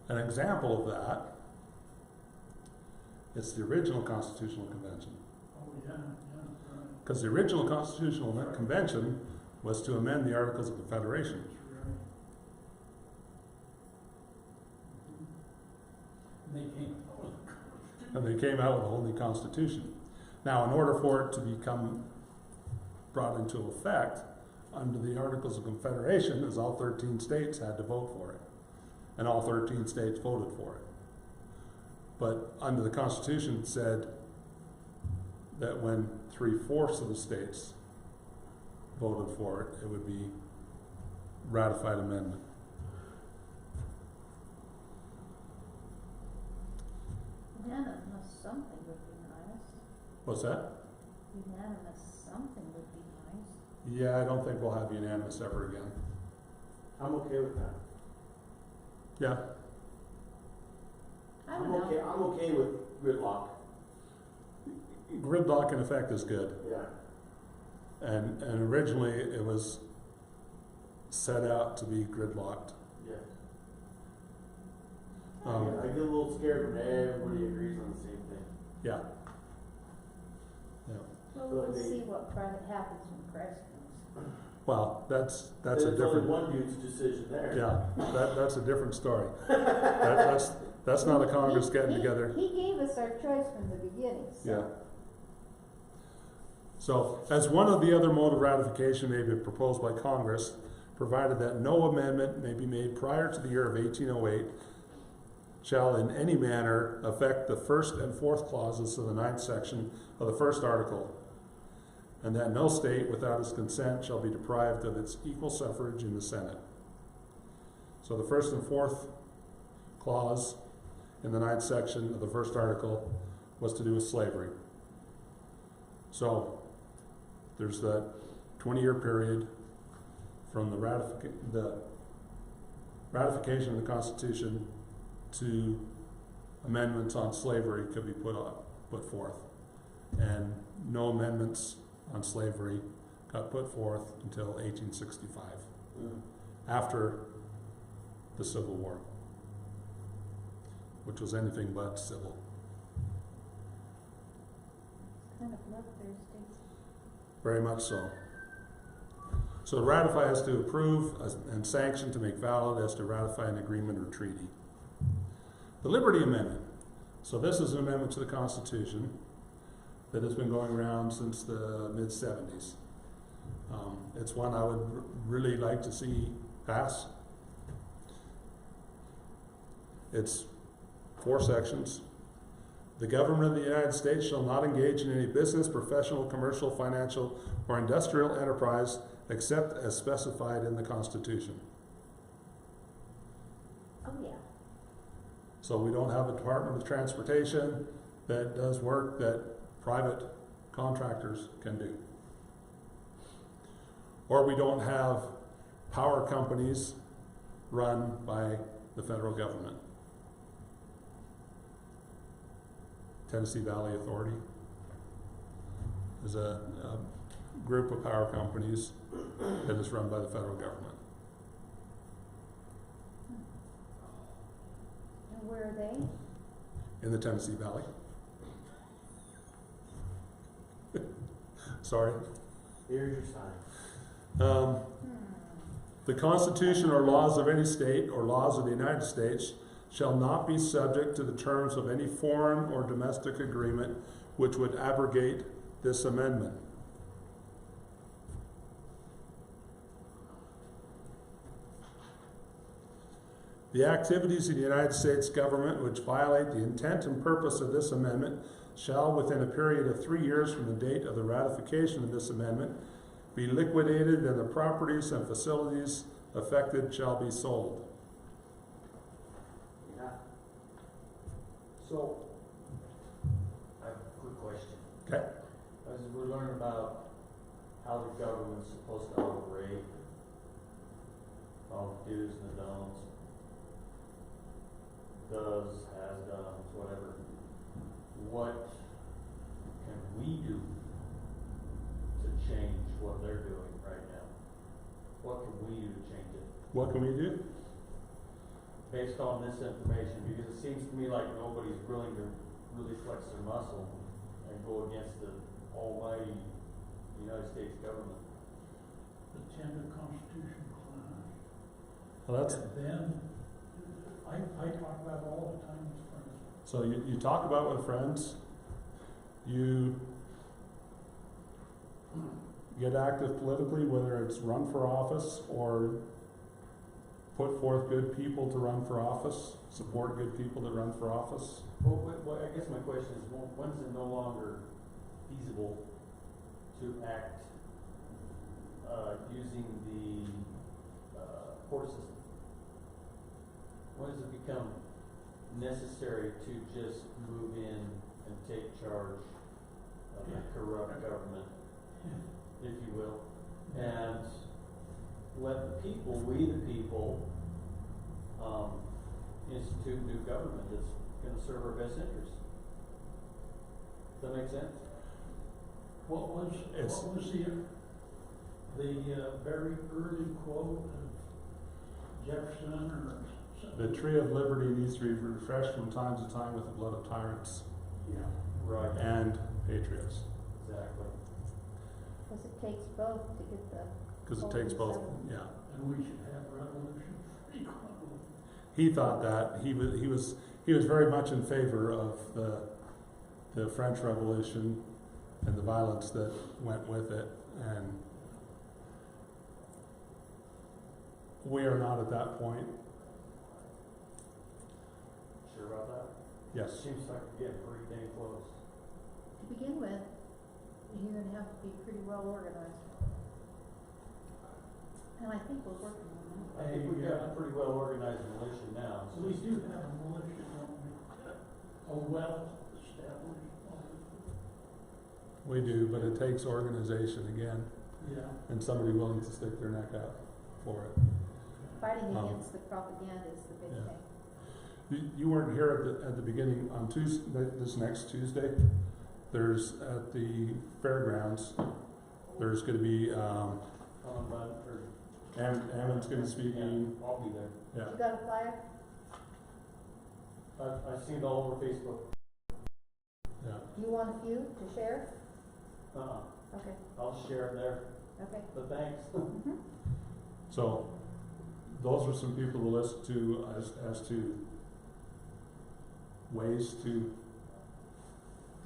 an example of that is the original Constitutional Convention. Oh, yeah, right. Because the original Constitutional Convention was to amend the Articles of Confederation. That's right. And they came out with a Constitution. And they came out with a whole new Constitution. Now, in order for it to become brought into effect, under the Articles of Confederation, is all 13 states had to vote for it. And all 13 states voted for it. But under the Constitution, it said that when 3/4 of the states voted for it, it would be ratified amendment. Unanimous something would be nice. What's that? Unanimous something would be nice. Yeah, I don't think we'll have unanimous ever again. I'm okay with that. Yeah, I don't know. I'm okay with gridlock. gridlock in effect is good. Yeah. And originally it was set out to be gridlocked. Yeah. Um, I get a little scared when everybody agrees on the same thing. Yeah. Yeah. Well, we'll see what happens when Christ comes. Well, that's a There's different. only one dude's decision there. Yeah, that's a different story. That's not a Congress getting together. He gave us our choice from the beginning, so. Yeah. So, as one of the other mode of ratification may be proposed by Congress, provided that no amendment may be made prior to the year of 1808, shall in any manner affect the first and fourth clauses of the ninth section of the first article, and that no state without its consent shall be deprived of its equal suffrage in the Senate. So the first and fourth clause in the ninth section of the first article was to do with slavery. So there's that 20-year period from the ratification of the Constitution to amendments on slavery could be put forth. And no amendments on slavery got put forth until 1865, after the Civil War, which was anything but civil. Kind of love Thursdays. Very much so. So to ratify is to approve and sanction to make valid as to ratify an agreement or treaty. The Liberty Amendment. So this is an amendment to the Constitution that has been going around since the mid-70s. It's one I would really like to see pass. It's 4 sections. The government of the United States shall not engage in any business, professional, commercial, financial, or industrial enterprise except as specified in the Constitution. Oh, yeah. So we don't have a Department of Transportation that does work that private contractors can do. Or we don't have power companies run by the federal government. Tennessee Valley Authority is a group of power companies that is run by the federal government. And where are they? In the Tennessee Valley. Sorry. Here's your sign. The Constitution or laws of any state or laws of the United States shall not be subject to the terms of any foreign or domestic agreement which would abrogate this amendment. The activities of the United States government which violate the intent and purpose of this amendment shall, within a period of 3 years from the date of the ratification of this amendment, be liquidated, and the properties and facilities affected shall be sold. Yeah. So, I have a quick question. Okay. As we're learning about how the government's supposed to operate, all the do's and the don'ts, does, has done, whatever, what can we do to change what they're doing right now? What can we do to change it? What can we do? Based on this information, because it seems to me like nobody's willing to really flex their muscle and go against the almighty United States government. The tender Constitution clause. Well, that's, And then, I talk about it all the time with friends. so you talk about it with friends, you get active politically, whether it's run for office or put forth good people to run for office, support good people that run for office. Well, I guess my question is, when is it no longer feasible to act using the court system? When does it become necessary to just move in and take charge of the corrupt government, if you will, and let the people, we the people, institute new government that's going to serve our best interests? Does that make sense? What was the very early quote of Jefferson or something? The tree of liberty needs to be refreshed from time to time with the blood of tyrants Yeah. Right. and patriots. Exactly. Because it takes both to get the. Because it takes both, yeah. And we should have revolution frequently. He thought that. He was very much in favor of the French Revolution and the violence that went with it. And we are not at that point. Sure about that? Yes. Seems like we're getting pretty dang close. To begin with, you're gonna have to be pretty well organized. And I think we're working on that. I think we've got a pretty well organized militia now. So we do have a militia, don't we? A well-established. We do, but it takes organization again, Yeah. and somebody willing to stick their neck out for it. Fighting Um, against the propaganda is the big yeah. thing. You weren't here at the beginning. On Tuesday, this next Tuesday, there's at the fairgrounds, there's gonna be, Ammon's gonna be speaking. I'll be there. Yeah, You got a flyer? I've seen it all over Facebook. yeah. Do you want a few to share? Okay, I'll share it there, okay. but thanks. Mhm. So, those are some people to listen to as to ways to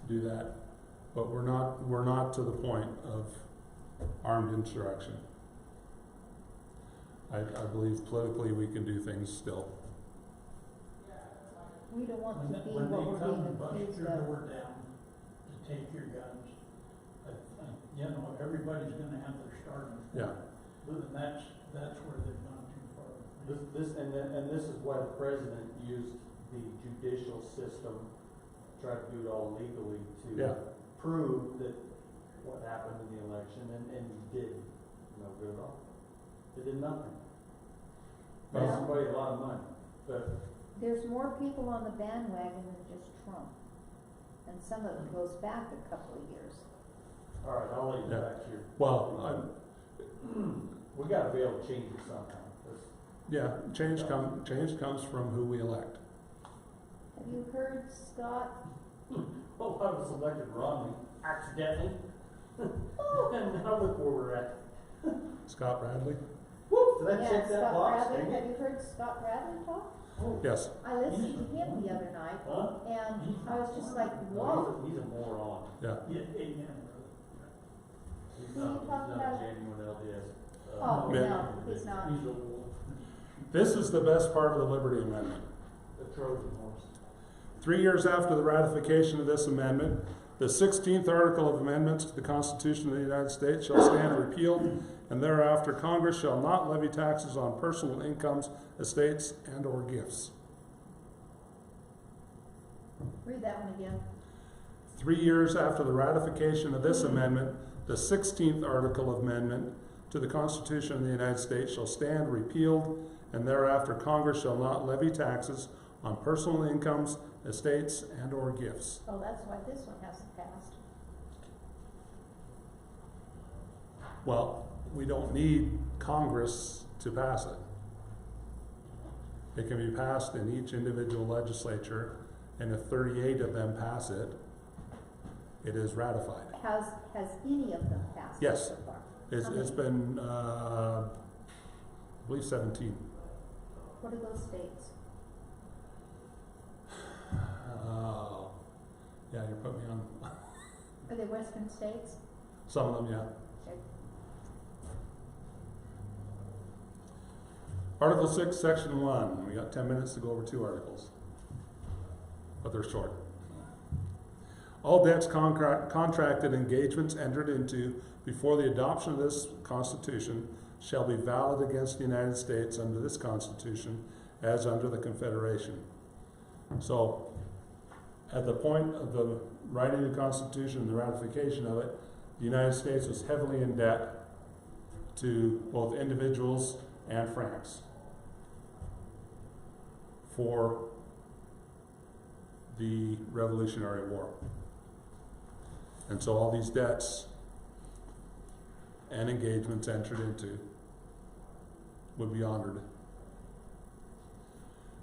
do that. But we're not to the point of armed insurrection. I believe politically we can do things still. We don't want When to they, be when what they we're come being and bust accused your of. door down to take your guns, you know, everybody's gonna have their starting point. Yeah. And that's where they've gone too far. And this is why the president used the judicial system, tried to do it all legally Yeah. to prove that what happened in the election, and did no good at all. It did nothing. Made Well- somebody a lot of money, but There's more people on the bandwagon than just Trump. And some of it goes back a couple of years. all right, I'll let you Yeah. back here. Well, We gotta be able to change it somehow. yeah, change comes from who we elect. Have you heard Scott? Well, I was elected Romney accidentally. And now look where we're at. Scott Bradley? Whoop, did I Yeah, check that Scott box? Bradley. Dang Have it. you heard Scott Bradley talk? Yes. I listened to him the other night, Huh? and I was just like, No, whoa. he's a moron. Yeah. Yeah, amen, brother. He's Who are you not talking a about? genuine LDS. Oh, Yeah. no, he's not. He's a wolf. This is the best part of the Liberty Amendment. The Trojan horse. 3 years after the ratification of this amendment, the 16th article of amendments to the Constitution of the United States shall stand repealed, and thereafter Congress shall not levy taxes on personal incomes, estates, and/or gifts. Read that one again. 3 years after the ratification of this amendment, the 16th article of amendment to the Constitution of the United States shall stand repealed, and thereafter Congress shall not levy taxes on personal incomes, estates, and/or gifts. Oh, that's why this one hasn't passed. Well, we don't need Congress to pass it. It can be passed in each individual legislature, and if 38 of them pass it, it is ratified. Has any of them passed Yes. so far? It's been, I believe 17. What are those states? Oh, yeah, you put me on. Are they western states? Some of them, yeah. Okay. Article 6, Section 1. We got 10 minutes to go over 2 articles, but they're short. All debts, contracted engagements entered into before the adoption of this Constitution shall be valid against the United States under this Constitution as under the Confederation. So, at the point of the writing of the Constitution and the ratification of it, the United States was heavily in debt to both individuals and France for the Revolutionary War. And so all these debts and engagements entered into would be honored.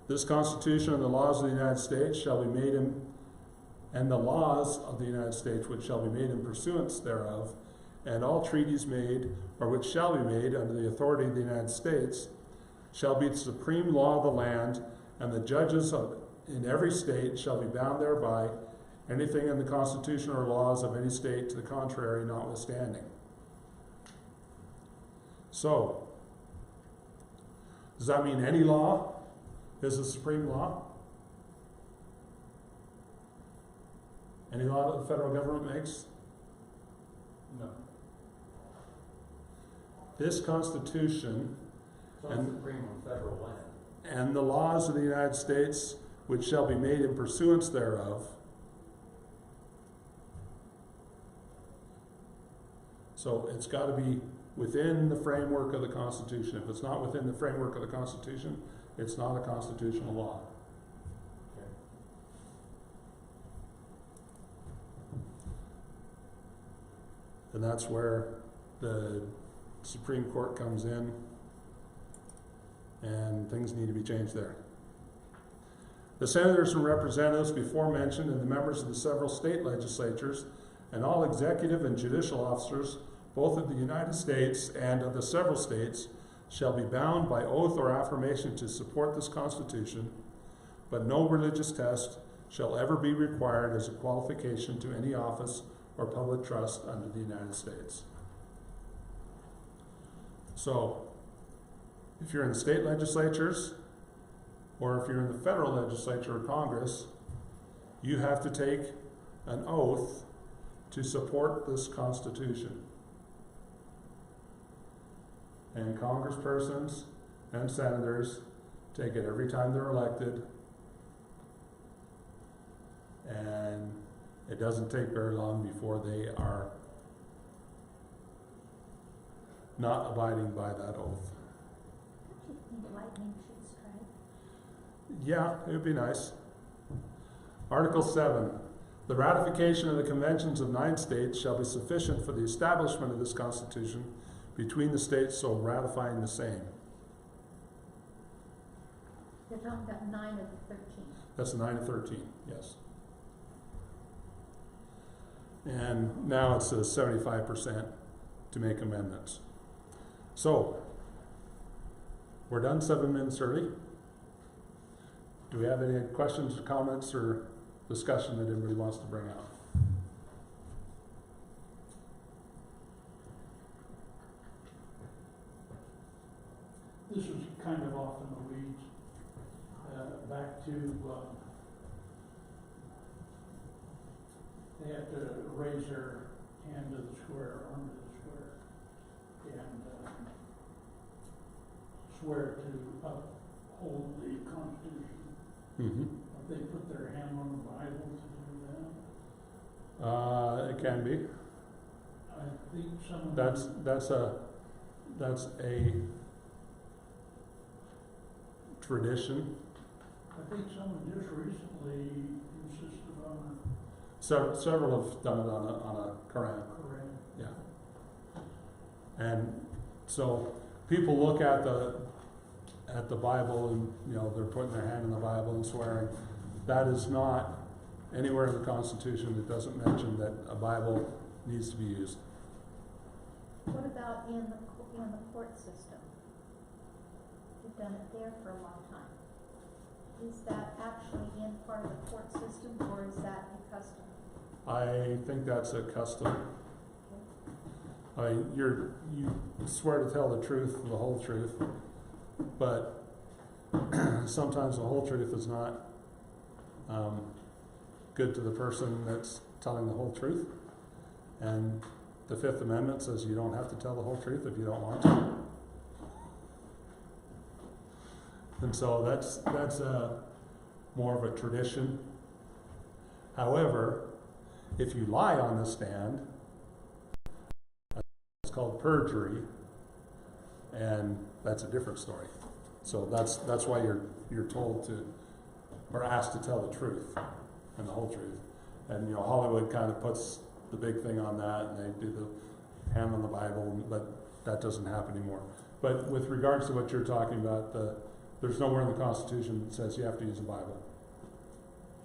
This Constitution and the laws of the United States shall be made in, and the laws of the United States which shall be made in pursuance thereof, and all treaties made, or which shall be made under the authority of the United States, shall be the supreme law of the land, and the judges in every state shall be bound thereby, anything in the Constitution or laws of any state to the contrary notwithstanding. So, does that mean any law is the supreme law? Any law that the federal government makes? No. This Constitution It's not supreme on federal land. and the laws of the United States, which shall be made in pursuance thereof. So it's got to be within the framework of the Constitution. If it's not within the framework of the Constitution, it's not a constitutional law. Okay. And that's where the Supreme Court comes in, and things need to be changed there. The senators and representatives before mentioned and the members of the several state legislatures and all executive and judicial officers, both of the United States and of the several states, shall be bound by oath or affirmation to support this Constitution, but no religious test shall ever be required as a qualification to any office or public trust under the United States. So, if you're in the state legislatures, or if you're in the federal legislature or Congress, you have to take an oath to support this Constitution. And congresspersons and senators take it every time they're elected, and it doesn't take very long before they are not abiding by that oath. Do you think lightning should strike? Yeah, it would be nice. Article 7. The ratification of the conventions of 9 states shall be sufficient for the establishment of this Constitution between the states, so ratifying the same. They're talking about 9 of the 13. That's 9 of 13, yes. And now it says 75% to make amendments. So, we're done 7 minutes early. Do we have any questions, comments, or discussion that anybody wants to bring out? This is kind of off in the weeds. Back to, they have to raise their hand to the square, arm to the square, and swear to uphold the Constitution. Mm-hmm. Have they put their hand on the Bible to do that? It can be. I think some of That's a tradition. I think someone just recently insisted on Several have done it on a Quran. correct. Yeah. And so people look at the Bible and, you know, they're putting their hand in the Bible and swearing. That is not anywhere in the Constitution. It doesn't mention that a Bible needs to be used. What about in the court system? We've done it there for a long time. Is that actually in part of the court system, or is that a custom? I think that's a custom. I mean, you swear to tell the truth, the whole truth, but sometimes the whole truth is not good to the person that's telling the whole truth. And the Fifth Amendment says you don't have to tell the whole truth if you don't want to. And so that's more of a tradition. However, if you lie on the stand, it's called perjury, and that's a different story. So that's why you're told to, or asked to tell the truth and the whole truth. And you know, Hollywood kind of puts the big thing on that, and they do the hand on the Bible, but that doesn't happen anymore. But with regards to what you're talking about, there's nowhere in the Constitution that says you have to use a Bible.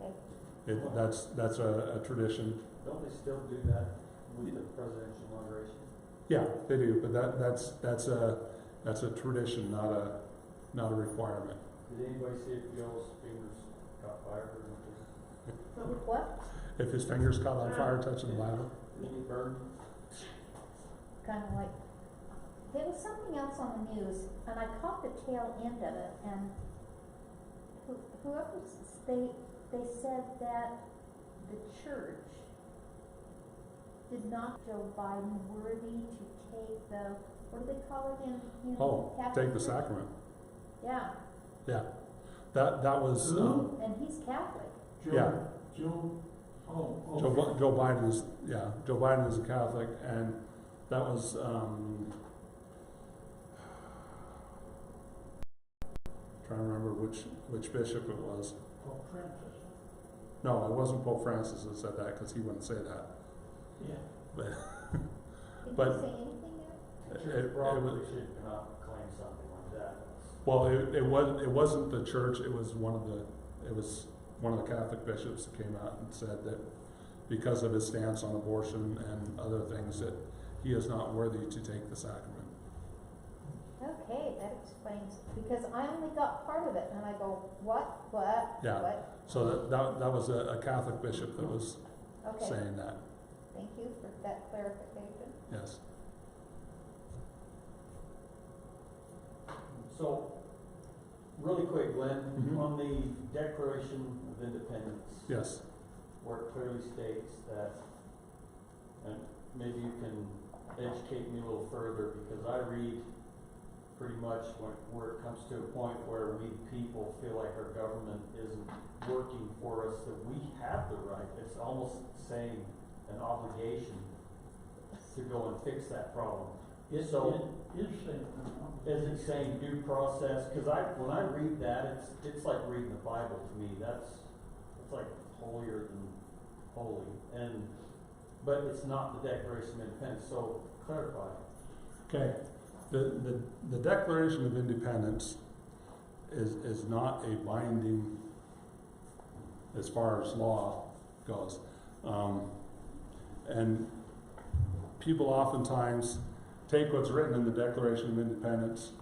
Okay. That's a tradition. Don't they still do that with the presidential inauguration? Yeah, they do, but that's a tradition, not a requirement. Did anybody see if Joel's fingers got fired or anything? But with what? if his fingers caught on fire touching the Bible. Any burn? Kind of like, there was something else on the news, and I caught the tail end of it, and they said that the church did not Joe Biden worthy to take the, what do they call it in Oh, Catholic take the church? sacrament. Yeah, Yeah, that was, and he's Catholic. Yeah. Joe, oh, Joe Biden is, Joe Biden is a Catholic, and that was, trying to remember which bishop it was. Pope Francis. No, it wasn't Pope Francis that said that, because he wouldn't say that. Yeah. But Did But- you say anything there? The it church was, probably should not claim something like that. well, it wasn't the church, it was one of the Catholic bishops that came out and said that because of his stance on abortion and other things, that he is not worthy to take the sacrament. Okay, that explains, because I only got part of it, and I go, what, Yeah. what? So that was a Catholic bishop that was Okay, saying that, thank you for that clarification. yes. So, really quick, Glenn, Mhm. on the Declaration of Independence, Yes, where it clearly states that, and maybe you can educate me a little further, because I read pretty much where it comes to a point where we people feel like our government isn't working for us, that we have the right, it's almost saying an obligation to go and fix that problem. It So- is saying. Is it saying due process? Because when I read that, it's like reading the Bible to me. It's like holier than holy. But it's not the Declaration of Independence. So clarify. okay. The Declaration of Independence is not a binding as far as law goes. And people oftentimes take what's written in the Declaration of Independence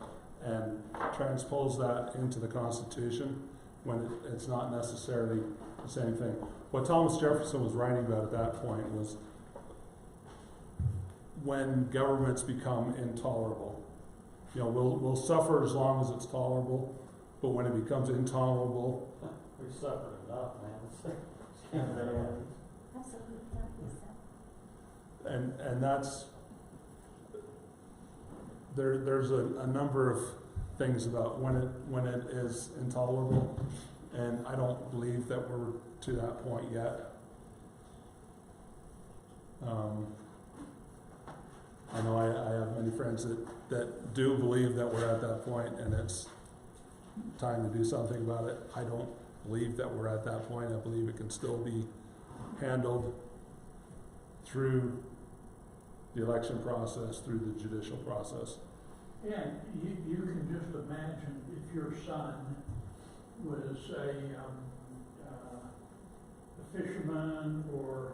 and transpose that into the Constitution when it's not necessarily the same thing. What Thomas Jefferson was writing about at that point was when governments become intolerable. You know, we'll suffer as long as it's tolerable, but when it becomes intolerable, We've suffered enough, man. Can't be done. Absolutely, can't be so. and that's, there's a number of things about when it is intolerable, and I don't believe that we're to that point yet. I know I have many friends that do believe that we're at that point and it's time to do something about it. I don't believe that we're at that point. I believe it can still be handled through the election process, through the judicial process. Yeah, you can just imagine if your son was a fisherman or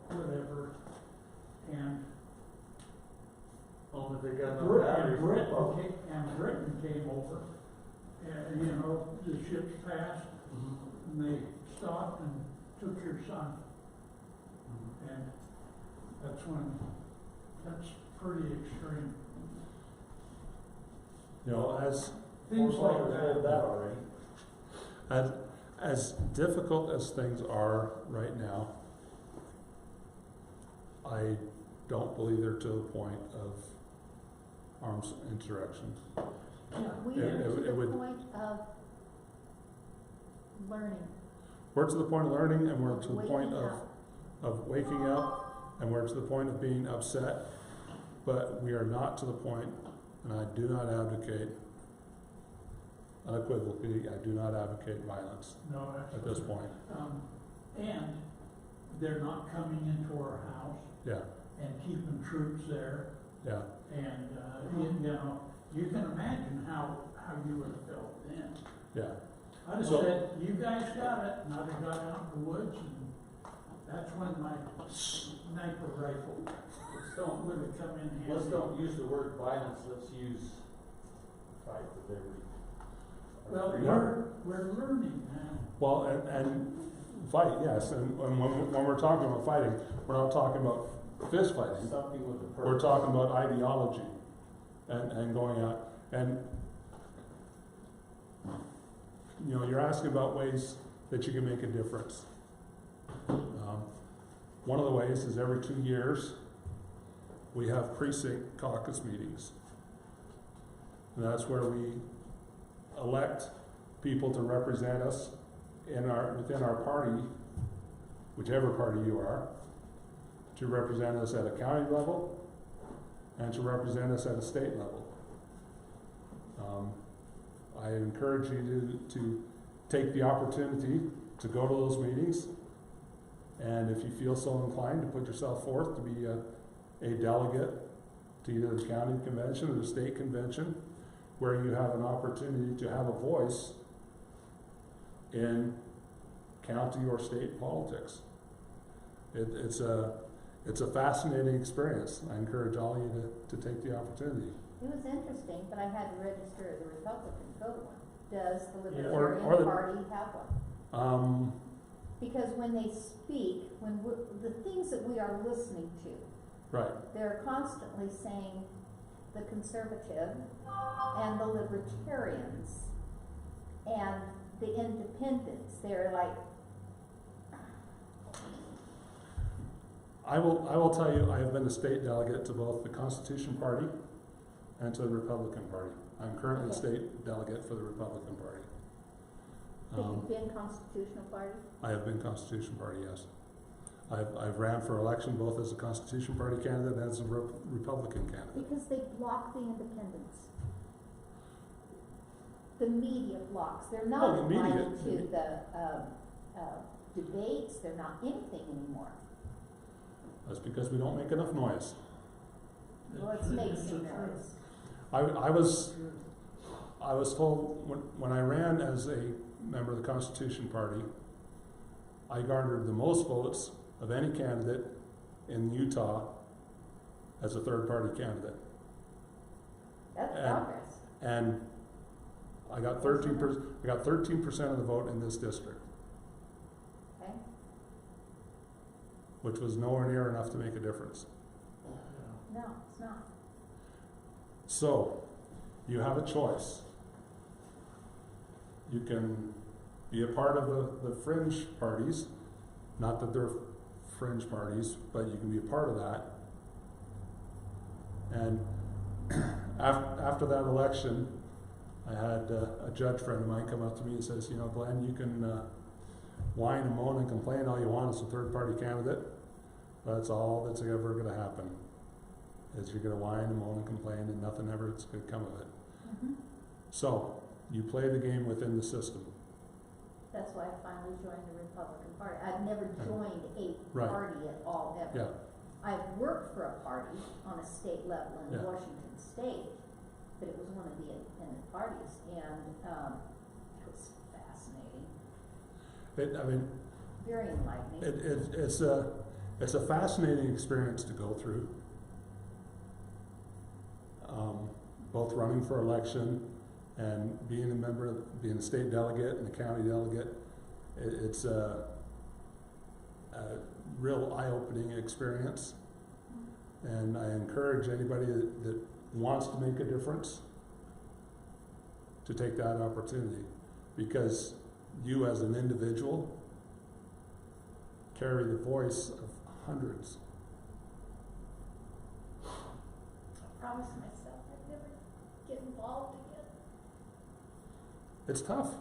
whatever, and Only they got no Britain, batteries. Britain came over, and you know, the ships passed, Mhm. and they stopped and took your son, Mhm. and that's pretty extreme. You know, as Things like We've had that already. as difficult as things are right now, I don't believe they're to the point of armed insurrection. Yeah. We Yeah, are to it the would- point of learning, We're to the point of learning, and we're to the waking point up. of waking up, and we're to the point of being upset, but we are not to the point, and I do not advocate, unequivocally, I do not advocate violence No, that's. at this point. And they're not coming into our house Yeah, and keeping troops there, yeah, and, you know, you can imagine how you would have felt then. yeah. I'd have So- said, you guys got it, and I'd have got out in the woods, and that's when my sniper rifle would have come in handy. Let's don't use the word violence, let's use fight for liberty. Well, Yeah. we're learning now. Well, and Fight, yes, and when we're talking about fighting, we're not talking about fist fighting. Something with a purpose. We're talking about ideology and going out. And, you know, you're asking about ways that you can make a difference. One of the ways is every 2 years, we have precinct caucus meetings. And that's where we elect people to represent us within our party, whichever party you are, to represent us at a county level and to represent us at a state level. I encourage you to take the opportunity to go to those meetings, and if you feel so inclined, to put yourself forth to be a delegate to either the county convention or the state convention, where you have an opportunity to have a voice in county or state politics. It's a fascinating experience. I encourage all of you to take the opportunity. It was interesting, but I had to register as a Republican to go to one. Does the Yeah. Libertarian Or the- Party have one? Because when they speak, the things that we are listening to, Right. they're constantly saying the conservative and the libertarians and the independents. They're like, I will tell you, I have been a state delegate to both the Constitution Party and to the Republican Party. I'm currently a Okay. state delegate for the Republican Party. have you been Constitutional Party? I have been Constitution Party, yes. I've ran for election both as a Constitution Party candidate and as a Republican candidate. Because they block the independents. The media blocks. They're Oh, not the media- invited to the debates. They're not anything anymore. That's because we don't make enough noise. Let's make some noise. I was told when I ran as a member of the Constitution Party, I garnered the most votes of any candidate in Utah as a third party candidate. That's And- progress. And I got 13% of the vote in this district, Okay? which was nowhere near enough to make a difference. No, it's not. So, you have a choice. You can be a part of the fringe parties, not that they're fringe parties, but you can be a part of that. And after that election, I had a judge friend of mine come up to me and says, you know, Glenn, you can whine and moan and complain all you want as a third party candidate, but that's all that's ever going to happen. Is you're going to whine and moan and complain and nothing ever is going to come of it. Mm-hmm. So, you play the game within the system. That's why I finally joined the Republican Party. I've never joined a Right. party at all, ever. Yeah, I've worked for a party on a state level in Yeah. Washington State, but it was one of the independent parties, and it was fascinating, very enlightening. it's a fascinating experience to go through. Both running for election and being a member, being a state delegate and a county delegate, it's a real eye-opening experience. And I encourage anybody that wants to make a difference to take that opportunity, because you as an individual carry the voice of hundreds. I promised myself I'd never get involved again. It's tough.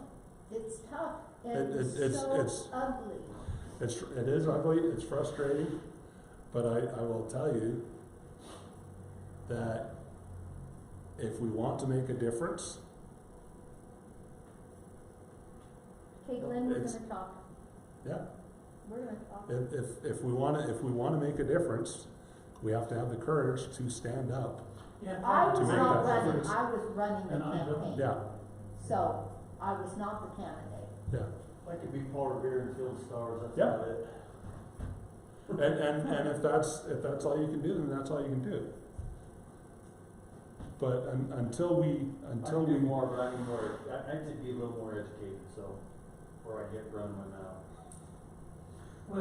It's tough, and It's- it's so it's- ugly. It is ugly, it's frustrating, but I will tell you that if we want to make a difference, Okay, Glenn, we're It's- gonna talk. yeah, We're gonna talk. if we want to make a difference, we have to have the courage to stand up. I To was make not that running, difference. I was running the And I don't. campaign. Yeah, So, I was not the candidate. yeah. I could be part of beer and field stars, that's Yeah. about it. And if that's all you can do, then that's all you can do. But until we I can do more, but I need more, I need to be a little more educated, so, before I get running my mouth.